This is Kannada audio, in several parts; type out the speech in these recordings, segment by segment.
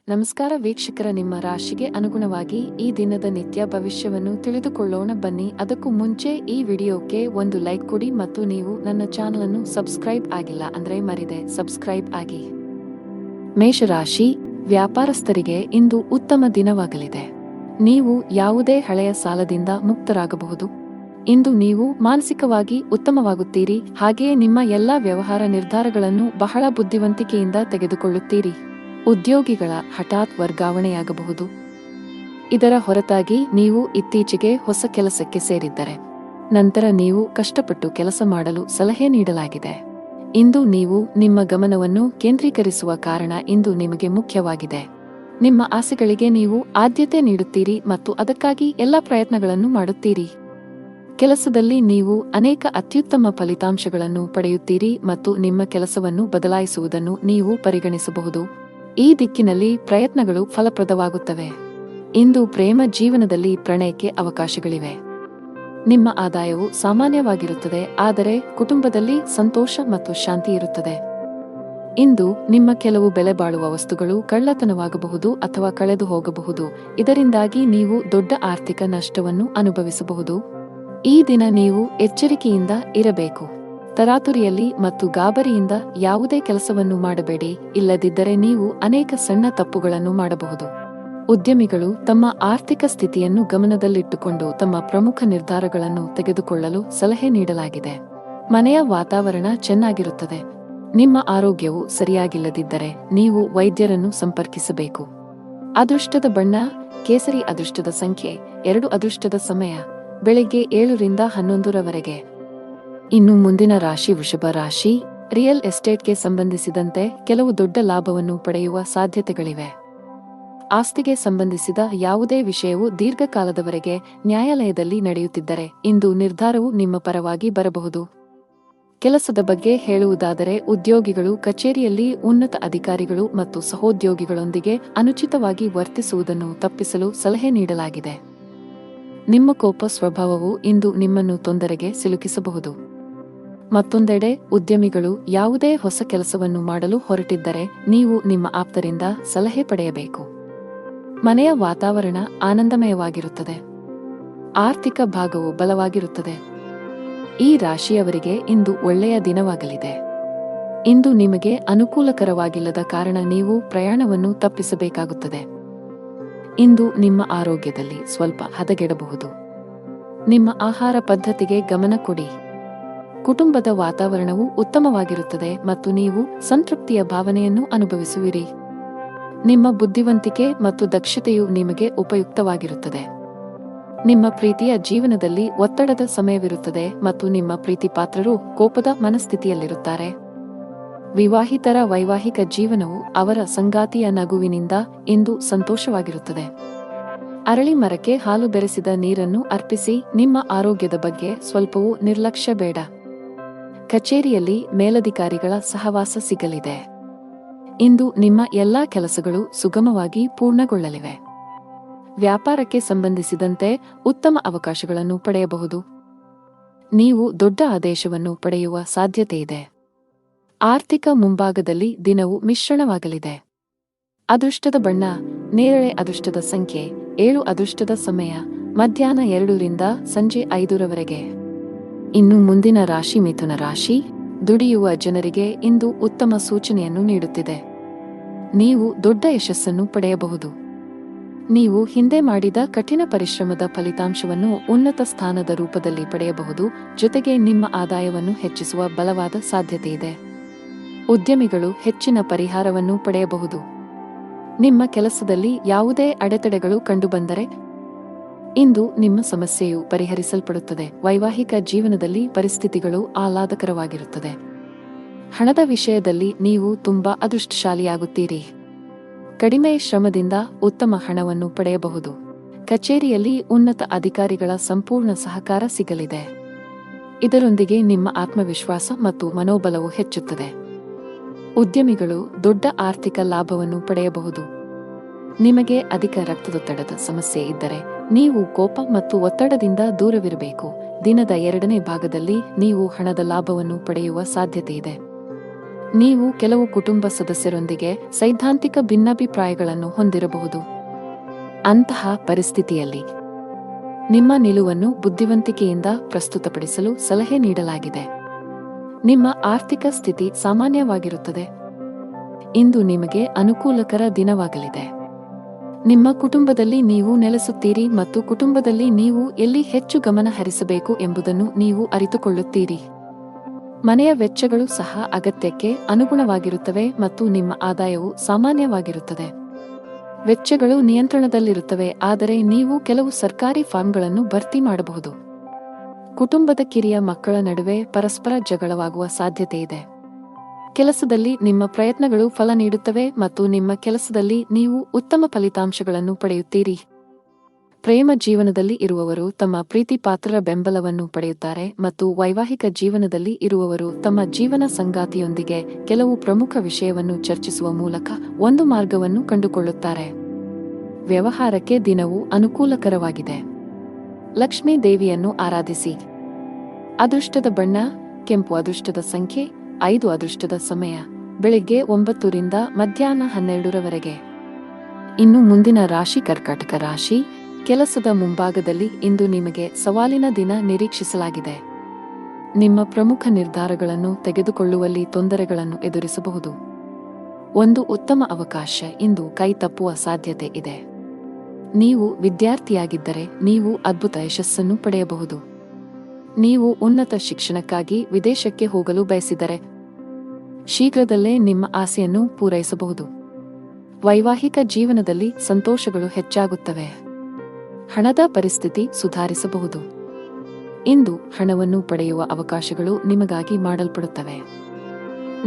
ನಮಸ್ಕಾರ ವೀಕ್ಷಕರ, ನಿಮ್ಮ ರಾಶಿಗೆ ಅನುಗುಣವಾಗಿ ಈ ದಿನದ ನಿತ್ಯ ಭವಿಷ್ಯವನ್ನು ತಿಳಿದುಕೊಳ್ಳೋಣ ಬನ್ನಿ. ಅದಕ್ಕೂ ಮುಂಚೆ ಈ ವಿಡಿಯೋಕ್ಕೆ ಒಂದು ಲೈಕ್ ಕೊಡಿ ಮತ್ತು ನೀವು ನನ್ನ ಚಾನಲ್ ಅನ್ನು ಸಬ್ಸ್ಕ್ರೈಬ್ ಆಗಿಲ್ಲ ಅಂದ್ರೆ ಮರಿದೆ ಸಬ್ಸ್ಕ್ರೈಬ್ ಆಗಿ. ಮೇಷರಾಶಿ, ವ್ಯಾಪಾರಸ್ಥರಿಗೆ ಇಂದು ಉತ್ತಮ ದಿನವಾಗಲಿದೆ. ನೀವು ಯಾವುದೇ ಹಳೆಯ ಸಾಲದಿಂದ ಮುಕ್ತರಾಗಬಹುದು. ಇಂದು ನೀವು ಮಾನಸಿಕವಾಗಿ ಉತ್ತಮವಾಗುತ್ತೀರಿ, ಹಾಗೆಯೇ ನಿಮ್ಮ ಎಲ್ಲಾ ವ್ಯವಹಾರ ನಿರ್ಧಾರಗಳನ್ನು ಬಹಳ ಬುದ್ಧಿವಂತಿಕೆಯಿಂದ ತೆಗೆದುಕೊಳ್ಳುತ್ತೀರಿ. ಉದ್ಯೋಗಿಗಳ ಹಠಾತ್ ವರ್ಗಾವಣೆಯಾಗಬಹುದು. ಇದರ ಹೊರತಾಗಿ ನೀವು ಇತ್ತೀಚೆಗೆ ಹೊಸ ಕೆಲಸಕ್ಕೆ ಸೇರಿದ್ದರೆ ನಂತರ ನೀವು ಕಷ್ಟಪಟ್ಟು ಕೆಲಸ ಮಾಡಲು ಸಲಹೆ ನೀಡಲಾಗಿದೆ. ಇಂದು ನೀವು ನಿಮ್ಮ ಗಮನವನ್ನು ಕೇಂದ್ರೀಕರಿಸುವ ಕಾರಣ ಇಂದು ನಿಮಗೆ ಮುಖ್ಯವಾಗಿದೆ. ನಿಮ್ಮ ಆಸೆಗಳಿಗೆ ನೀವು ಆದ್ಯತೆ ನೀಡುತ್ತೀರಿ ಮತ್ತು ಅದಕ್ಕಾಗಿ ಎಲ್ಲ ಪ್ರಯತ್ನಗಳನ್ನು ಮಾಡುತ್ತೀರಿ. ಕೆಲಸದಲ್ಲಿ ನೀವು ಅನೇಕ ಅತ್ಯುತ್ತಮ ಫಲಿತಾಂಶಗಳನ್ನು ಪಡೆಯುತ್ತೀರಿ ಮತ್ತು ನಿಮ್ಮ ಕೆಲಸವನ್ನು ಬದಲಾಯಿಸುವುದನ್ನು ನೀವು ಪರಿಗಣಿಸಬಹುದು. ಈ ದಿಕ್ಕಿನಲ್ಲಿ ಪ್ರಯತ್ನಗಳು ಫಲಪ್ರದವಾಗುತ್ತವೆ. ಇಂದು ಪ್ರೇಮ ಜೀವನದಲ್ಲಿ ಪ್ರಣಯಕ್ಕೆ ಅವಕಾಶಗಳಿವೆ. ನಿಮ್ಮ ಆದಾಯವು ಸಾಮಾನ್ಯವಾಗಿರುತ್ತದೆ, ಆದರೆ ಕುಟುಂಬದಲ್ಲಿ ಸಂತೋಷ ಮತ್ತು ಶಾಂತಿ ಇರುತ್ತದೆ. ಇಂದು ನಿಮ್ಮ ಕೆಲವು ಬೆಲೆ ಬಾಳುವ ವಸ್ತುಗಳು ಕಳ್ಳತನವಾಗಬಹುದು ಅಥವಾ ಕಳೆದು ಹೋಗಬಹುದು. ಇದರಿಂದಾಗಿ ನೀವು ದೊಡ್ಡ ಆರ್ಥಿಕ ನಷ್ಟವನ್ನು ಅನುಭವಿಸಬಹುದು. ಈ ದಿನ ನೀವು ಎಚ್ಚರಿಕೆಯಿಂದ ಇರಬೇಕು. ತರಾತುರಿಯಲ್ಲಿ ಮತ್ತು ಗಾಬರಿಯಿಂದ ಯಾವುದೇ ಕೆಲಸವನ್ನು ಮಾಡಬೇಡಿ, ಇಲ್ಲದಿದ್ದರೆ ನೀವು ಅನೇಕ ಸಣ್ಣ ತಪ್ಪುಗಳನ್ನು ಮಾಡಬಹುದು. ಉದ್ಯಮಿಗಳು ತಮ್ಮ ಆರ್ಥಿಕ ಸ್ಥಿತಿಯನ್ನು ಗಮನದಲ್ಲಿಟ್ಟುಕೊಂಡು ತಮ್ಮ ಪ್ರಮುಖ ನಿರ್ಧಾರಗಳನ್ನು ತೆಗೆದುಕೊಳ್ಳಲು ಸಲಹೆ ನೀಡಲಾಗಿದೆ. ಮನೆಯ ವಾತಾವರಣ ಚೆನ್ನಾಗಿರುತ್ತದೆ. ನಿಮ್ಮ ಆರೋಗ್ಯವು ಸರಿಯಾಗಿಲ್ಲದಿದ್ದರೆ ನೀವು ವೈದ್ಯರನ್ನು ಸಂಪರ್ಕಿಸಬೇಕು. ಅದೃಷ್ಟದ ಬಣ್ಣ ಕೇಸರಿ. ಅದೃಷ್ಟದ ಸಂಖ್ಯೆ 2. ಅದೃಷ್ಟದ ಸಮಯ ಬೆಳಿಗ್ಗೆ 7 ರಿಂದ 11 ರವರೆಗೆ. ಇನ್ನು ಮುಂದಿನ ರಾಶಿ ವೃಷಭ ರಾಶಿ. ರಿಯಲ್ ಎಸ್ಟೇಟ್ಗೆ ಸಂಬಂಧಿಸಿದಂತೆ ಕೆಲವು ದೊಡ್ಡ ಲಾಭವನ್ನು ಪಡೆಯುವ ಸಾಧ್ಯತೆಗಳಿವೆ. ಆಸ್ತಿಗೆ ಸಂಬಂಧಿಸಿದ ಯಾವುದೇ ವಿಷಯವು ದೀರ್ಘಕಾಲದವರೆಗೆ ನ್ಯಾಯಾಲಯದಲ್ಲಿ ನಡೆಯುತ್ತಿದ್ದರೆ ಇಂದು ನಿರ್ಧಾರವು ನಿಮ್ಮ ಪರವಾಗಿ ಬರಬಹುದು. ಕೆಲಸದ ಬಗ್ಗೆ ಹೇಳುವುದಾದರೆ, ಉದ್ಯೋಗಿಗಳು ಕಚೇರಿಯಲ್ಲಿ ಉನ್ನತ ಅಧಿಕಾರಿಗಳು ಮತ್ತು ಸಹೋದ್ಯೋಗಿಗಳೊಂದಿಗೆ ಅನುಚಿತವಾಗಿ ವರ್ತಿಸುವುದನ್ನು ತಪ್ಪಿಸಲು ಸಲಹೆ ನೀಡಲಾಗಿದೆ. ನಿಮ್ಮ ಕೋಪ ಸ್ವಭಾವವು ಇಂದು ನಿಮ್ಮನ್ನು ತೊಂದರೆಗೆ ಸಿಲುಕಿಸಬಹುದು. ಮತ್ತೊಂದೆಡೆ, ಉದ್ಯಮಿಗಳು ಯಾವುದೇ ಹೊಸ ಕೆಲಸವನ್ನು ಮಾಡಲು ಹೊರಟಿದ್ದರೆ ನೀವು ನಿಮ್ಮ ಆಪ್ತರಿಂದ ಸಲಹೆ ಪಡೆಯಬೇಕು. ಮನೆಯ ವಾತಾವರಣ ಆನಂದಮಯವಾಗಿರುತ್ತದೆ. ಆರ್ಥಿಕ ಭಾಗವು ಬಲವಾಗಿರುತ್ತದೆ. ಈ ರಾಶಿಯವರಿಗೆ ಇಂದು ಒಳ್ಳೆಯ ದಿನವಾಗಲಿದೆ. ಇಂದು ನಿಮಗೆ ಅನುಕೂಲಕರವಾಗಿಲ್ಲದ ಕಾರಣ ನೀವು ಪ್ರಯಾಣವನ್ನು ತಪ್ಪಿಸಬೇಕಾಗುತ್ತದೆ. ಇಂದು ನಿಮ್ಮ ಆರೋಗ್ಯದಲ್ಲಿ ಸ್ವಲ್ಪ ಹದಗೆಡಬಹುದು. ನಿಮ್ಮ ಆಹಾರ ಪದ್ಧತಿಗೆ ಗಮನ ಕೊಡಿ. ಕುಟುಂಬದ ವಾತಾವರಣವು ಉತ್ತಮವಾಗಿರುತ್ತದೆ ಮತ್ತು ನೀವು ಸಂತೃಪ್ತಿಯ ಭಾವನೆಯನ್ನು ಅನುಭವಿಸುವಿರಿ. ನಿಮ್ಮ ಬುದ್ಧಿವಂತಿಕೆ ಮತ್ತು ದಕ್ಷತೆಯು ನಿಮಗೆ ಉಪಯುಕ್ತವಾಗಿರುತ್ತದೆ. ನಿಮ್ಮ ಪ್ರೀತಿಯ ಜೀವನದಲ್ಲಿ ಒತ್ತಡದ ಸಮಯವಿರುತ್ತದೆ ಮತ್ತು ನಿಮ್ಮ ಪ್ರೀತಿಪಾತ್ರರು ಕೋಪದ ಮನಸ್ಥಿತಿಯಲ್ಲಿರುತ್ತಾರೆ. ವಿವಾಹಿತರ ವೈವಾಹಿಕ ಜೀವನವು ಅವರ ಸಂಗಾತಿಯ ನಗುವಿನಿಂದ ಇಂದು ಸಂತೋಷವಾಗಿರುತ್ತದೆ. ಅರಳಿ ಮರಕ್ಕೆ ಹಾಲು ಬೆರೆಸಿದ ನೀರನ್ನು ಅರ್ಪಿಸಿ. ನಿಮ್ಮ ಆರೋಗ್ಯದ ಬಗ್ಗೆ ಸ್ವಲ್ಪವೂ ನಿರ್ಲಕ್ಷ್ಯ ಬೇಡ. ಕಚೇರಿಯಲ್ಲಿ ಮೇಲಧಿಕಾರಿಗಳ ಸಹವಾಸ ಸಿಗಲಿದೆ. ಇಂದು ನಿಮ್ಮ ಎಲ್ಲಾ ಕೆಲಸಗಳು ಸುಗಮವಾಗಿ ಪೂರ್ಣಗೊಳ್ಳಲಿವೆ. ವ್ಯಾಪಾರಕ್ಕೆ ಸಂಬಂಧಿಸಿದಂತೆ ಉತ್ತಮ ಅವಕಾಶಗಳನ್ನು ಪಡೆಯಬಹುದು. ನೀವು ದೊಡ್ಡ ಆದೇಶವನ್ನು ಪಡೆಯುವ ಸಾಧ್ಯತೆಯಿದೆ. ಆರ್ಥಿಕ ಮುಂಭಾಗದಲ್ಲಿ ದಿನವು ಮಿಶ್ರಣವಾಗಲಿದೆ. ಅದೃಷ್ಟದ ಬಣ್ಣ ನೇರಳೆ. ಅದೃಷ್ಟದ ಸಂಖ್ಯೆ 7. ಅದೃಷ್ಟದ ಸಮಯ ಮಧ್ಯಾಹ್ನ 2 ರಿಂದ ಸಂಜೆ 5 ರವರೆಗೆ. ಇನ್ನು ಮುಂದಿನ ರಾಶಿ ಮಿಥುನ ರಾಶಿ. ದುಡಿಯುವ ಜನರಿಗೆ ಇಂದು ಉತ್ತಮ ಸೂಚನೆಯನ್ನು ನೀಡುತ್ತಿದೆ. ನೀವು ದೊಡ್ಡ ಯಶಸ್ಸನ್ನು ಪಡೆಯಬಹುದು. ನೀವು ಹಿಂದೆ ಮಾಡಿದ ಕಠಿಣ ಪರಿಶ್ರಮದ ಫಲಿತಾಂಶವನ್ನು ಉನ್ನತ ಸ್ಥಾನದ ರೂಪದಲ್ಲಿ ಪಡೆಯಬಹುದು. ಜೊತೆಗೆ ನಿಮ್ಮ ಆದಾಯವನ್ನು ಹೆಚ್ಚಿಸುವ ಬಲವಾದ ಸಾಧ್ಯತೆಯಿದೆ. ಉದ್ಯಮಿಗಳು ಹೆಚ್ಚಿನ ಪರಿಹಾರವನ್ನು ಪಡೆಯಬಹುದು. ನಿಮ್ಮ ಕೆಲಸದಲ್ಲಿ ಯಾವುದೇ ಅಡೆತಡೆಗಳು ಕಂಡುಬಂದರೆ ಇಂದು ನಿಮ್ಮ ಸಮಸ್ಯೆಯು ಪರಿಹರಿಸಲ್ಪಡುತ್ತದೆ. ವೈವಾಹಿಕ ಜೀವನದಲ್ಲಿ ಪರಿಸ್ಥಿತಿಗಳು ಆಹ್ಲಾದಕರವಾಗಿರುತ್ತದೆ. ಹಣದ ವಿಷಯದಲ್ಲಿ ನೀವು ತುಂಬಾ ಅದೃಷ್ಟಶಾಲಿಯಾಗುತ್ತೀರಿ. ಕಡಿಮೆ ಶ್ರಮದಿಂದ ಉತ್ತಮ ಹಣವನ್ನು ಪಡೆಯಬಹುದು. ಕಚೇರಿಯಲ್ಲಿ ಉನ್ನತ ಅಧಿಕಾರಿಗಳ ಸಂಪೂರ್ಣ ಸಹಕಾರ ಸಿಗಲಿದೆ. ಇದರೊಂದಿಗೆ ನಿಮ್ಮ ಆತ್ಮವಿಶ್ವಾಸ ಮತ್ತು ಮನೋಬಲವು ಹೆಚ್ಚುತ್ತದೆ. ಉದ್ಯಮಿಗಳು ದೊಡ್ಡ ಆರ್ಥಿಕ ಲಾಭವನ್ನು ಪಡೆಯಬಹುದು. ನಿಮಗೆ ಅಧಿಕ ರಕ್ತದೊತ್ತಡದ ಸಮಸ್ಯೆ ಇದ್ದರೆ ನೀವು ಕೋಪ ಮತ್ತು ಒತ್ತಡದಿಂದ ದೂರವಿರಬೇಕು. ದಿನದ 2ನೇ ಭಾಗದಲ್ಲಿ ನೀವು ಹಣದ ಲಾಭವನ್ನು ಪಡೆಯುವ ಸಾಧ್ಯತೆಯಿದೆ. ನೀವು ಕೆಲವು ಕುಟುಂಬ ಸದಸ್ಯರೊಂದಿಗೆ ಸೈದ್ಧಾಂತಿಕ ಭಿನ್ನಾಭಿಪ್ರಾಯಗಳನ್ನು ಹೊಂದಿರಬಹುದು. ಅಂತಹ ಪರಿಸ್ಥಿತಿಯಲ್ಲಿ ನಿಮ್ಮ ನಿಲುವನ್ನು ಬುದ್ಧಿವಂತಿಕೆಯಿಂದ ಪ್ರಸ್ತುತಪಡಿಸಲು ಸಲಹೆ ನೀಡಲಾಗಿದೆ. ನಿಮ್ಮ ಆರ್ಥಿಕ ಸ್ಥಿತಿ ಸಾಮಾನ್ಯವಾಗಿರುತ್ತದೆ. ಇಂದು ನಿಮಗೆ ಅನುಕೂಲಕರ ದಿನವಾಗಲಿದೆ. ನಿಮ್ಮ ಕುಟುಂಬದಲ್ಲಿ ನೀವು ನೆಲೆಸುತ್ತೀರಿ ಮತ್ತು ಕುಟುಂಬದಲ್ಲಿ ನೀವು ಎಲ್ಲಿ ಹೆಚ್ಚು ಗಮನ ಹರಿಸಬೇಕು ಎಂಬುದನ್ನು ನೀವು ಅರಿತುಕೊಳ್ಳುತ್ತೀರಿ. ಮನೆಯ ವೆಚ್ಚಗಳು ಸಹ ಅಗತ್ಯಕ್ಕೆ ಅನುಗುಣವಾಗಿರುತ್ತವೆ ಮತ್ತು ನಿಮ್ಮ ಆದಾಯವು ಸಾಮಾನ್ಯವಾಗಿರುತ್ತದೆ. ವೆಚ್ಚಗಳು ನಿಯಂತ್ರಣದಲ್ಲಿರುತ್ತವೆ, ಆದರೆ ನೀವು ಕೆಲವು ಸರ್ಕಾರಿ ಫಾರ್ಮ್ಗಳನ್ನು ಭರ್ತಿ ಮಾಡಬಹುದು. ಕುಟುಂಬದ ಕಿರಿಯ ಮಕ್ಕಳ ನಡುವೆ ಪರಸ್ಪರ ಜಗಳವಾಗುವ ಸಾಧ್ಯತೆಯಿದೆ. ಕೆಲಸದಲ್ಲಿ ನಿಮ್ಮ ಪ್ರಯತ್ನಗಳು ಫಲ ನೀಡುತ್ತವೆ ಮತ್ತು ನಿಮ್ಮ ಕೆಲಸದಲ್ಲಿ ನೀವು ಉತ್ತಮ ಫಲಿತಾಂಶಗಳನ್ನು ಪಡೆಯುತ್ತೀರಿ. ಪ್ರೇಮ ಜೀವನದಲ್ಲಿ ಇರುವವರು ತಮ್ಮ ಪ್ರೀತಿ ಪಾತ್ರರ ಬೆಂಬಲವನ್ನು ಪಡೆಯುತ್ತಾರೆ ಮತ್ತು ವೈವಾಹಿಕ ಜೀವನದಲ್ಲಿ ಇರುವವರು ತಮ್ಮ ಜೀವನ ಸಂಗಾತಿಯೊಂದಿಗೆ ಕೆಲವು ಪ್ರಮುಖ ವಿಷಯವನ್ನು ಚರ್ಚಿಸುವ ಮೂಲಕ ಒಂದು ಮಾರ್ಗವನ್ನು ಕಂಡುಕೊಳ್ಳುತ್ತಾರೆ. ವ್ಯವಹಾರಕ್ಕೆ ದಿನವು ಅನುಕೂಲಕರವಾಗಿದೆ. ಲಕ್ಷ್ಮೀ ದೇವಿಯನ್ನು ಆರಾಧಿಸಿ. ಅದೃಷ್ಟದ ಬಣ್ಣ ಕೆಂಪು. ಅದೃಷ್ಟದ ಸಂಖ್ಯೆ 5. ಅದೃಷ್ಟದ ಸಮಯ ಬೆಳಿಗ್ಗೆ 9 ರಿಂದ ಮಧ್ಯಾಹ್ನ 12ರವರೆಗೆ. ಇನ್ನು ಮುಂದಿನ ರಾಶಿ ಕರ್ಕಾಟಕ ರಾಶಿ. ಕೆಲಸದ ಮುಂಭಾಗದಲ್ಲಿ ಇಂದು ನಿಮಗೆ ಸವಾಲಿನ ದಿನ ನಿರೀಕ್ಷಿಸಲಾಗಿದೆ. ನಿಮ್ಮ ಪ್ರಮುಖ ನಿರ್ಧಾರಗಳನ್ನು ತೆಗೆದುಕೊಳ್ಳುವಲ್ಲಿ ತೊಂದರೆಗಳನ್ನು ಎದುರಿಸಬಹುದು. ಒಂದು ಉತ್ತಮ ಅವಕಾಶ ಇಂದು ಕೈ ತಪ್ಪುವ ಸಾಧ್ಯತೆ ಇದೆ. ನೀವು ವಿದ್ಯಾರ್ಥಿಯಾಗಿದ್ದರೆ ನೀವು ಅದ್ಭುತ ಯಶಸ್ಸನ್ನು ಪಡೆಯಬಹುದು. ನೀವು ಉನ್ನತ ಶಿಕ್ಷಣಕ್ಕಾಗಿ ವಿದೇಶಕ್ಕೆ ಹೋಗಲು ಬಯಸಿದರೆ ಶೀಘ್ರದಲ್ಲೇ ನಿಮ್ಮ ಆಸೆಯನ್ನು ಪೂರೈಸಬಹುದು. ವೈವಾಹಿಕ ಜೀವನದಲ್ಲಿ ಸಂತೋಷಗಳು ಹೆಚ್ಚಾಗುತ್ತವೆ. ಹಣದ ಪರಿಸ್ಥಿತಿ ಸುಧಾರಿಸಬಹುದು. ಇಂದು ಹಣವನ್ನು ಪಡೆಯುವ ಅವಕಾಶಗಳು ನಿಮಗಾಗಿ ಮಾಡಲ್ಪಡುತ್ತವೆ.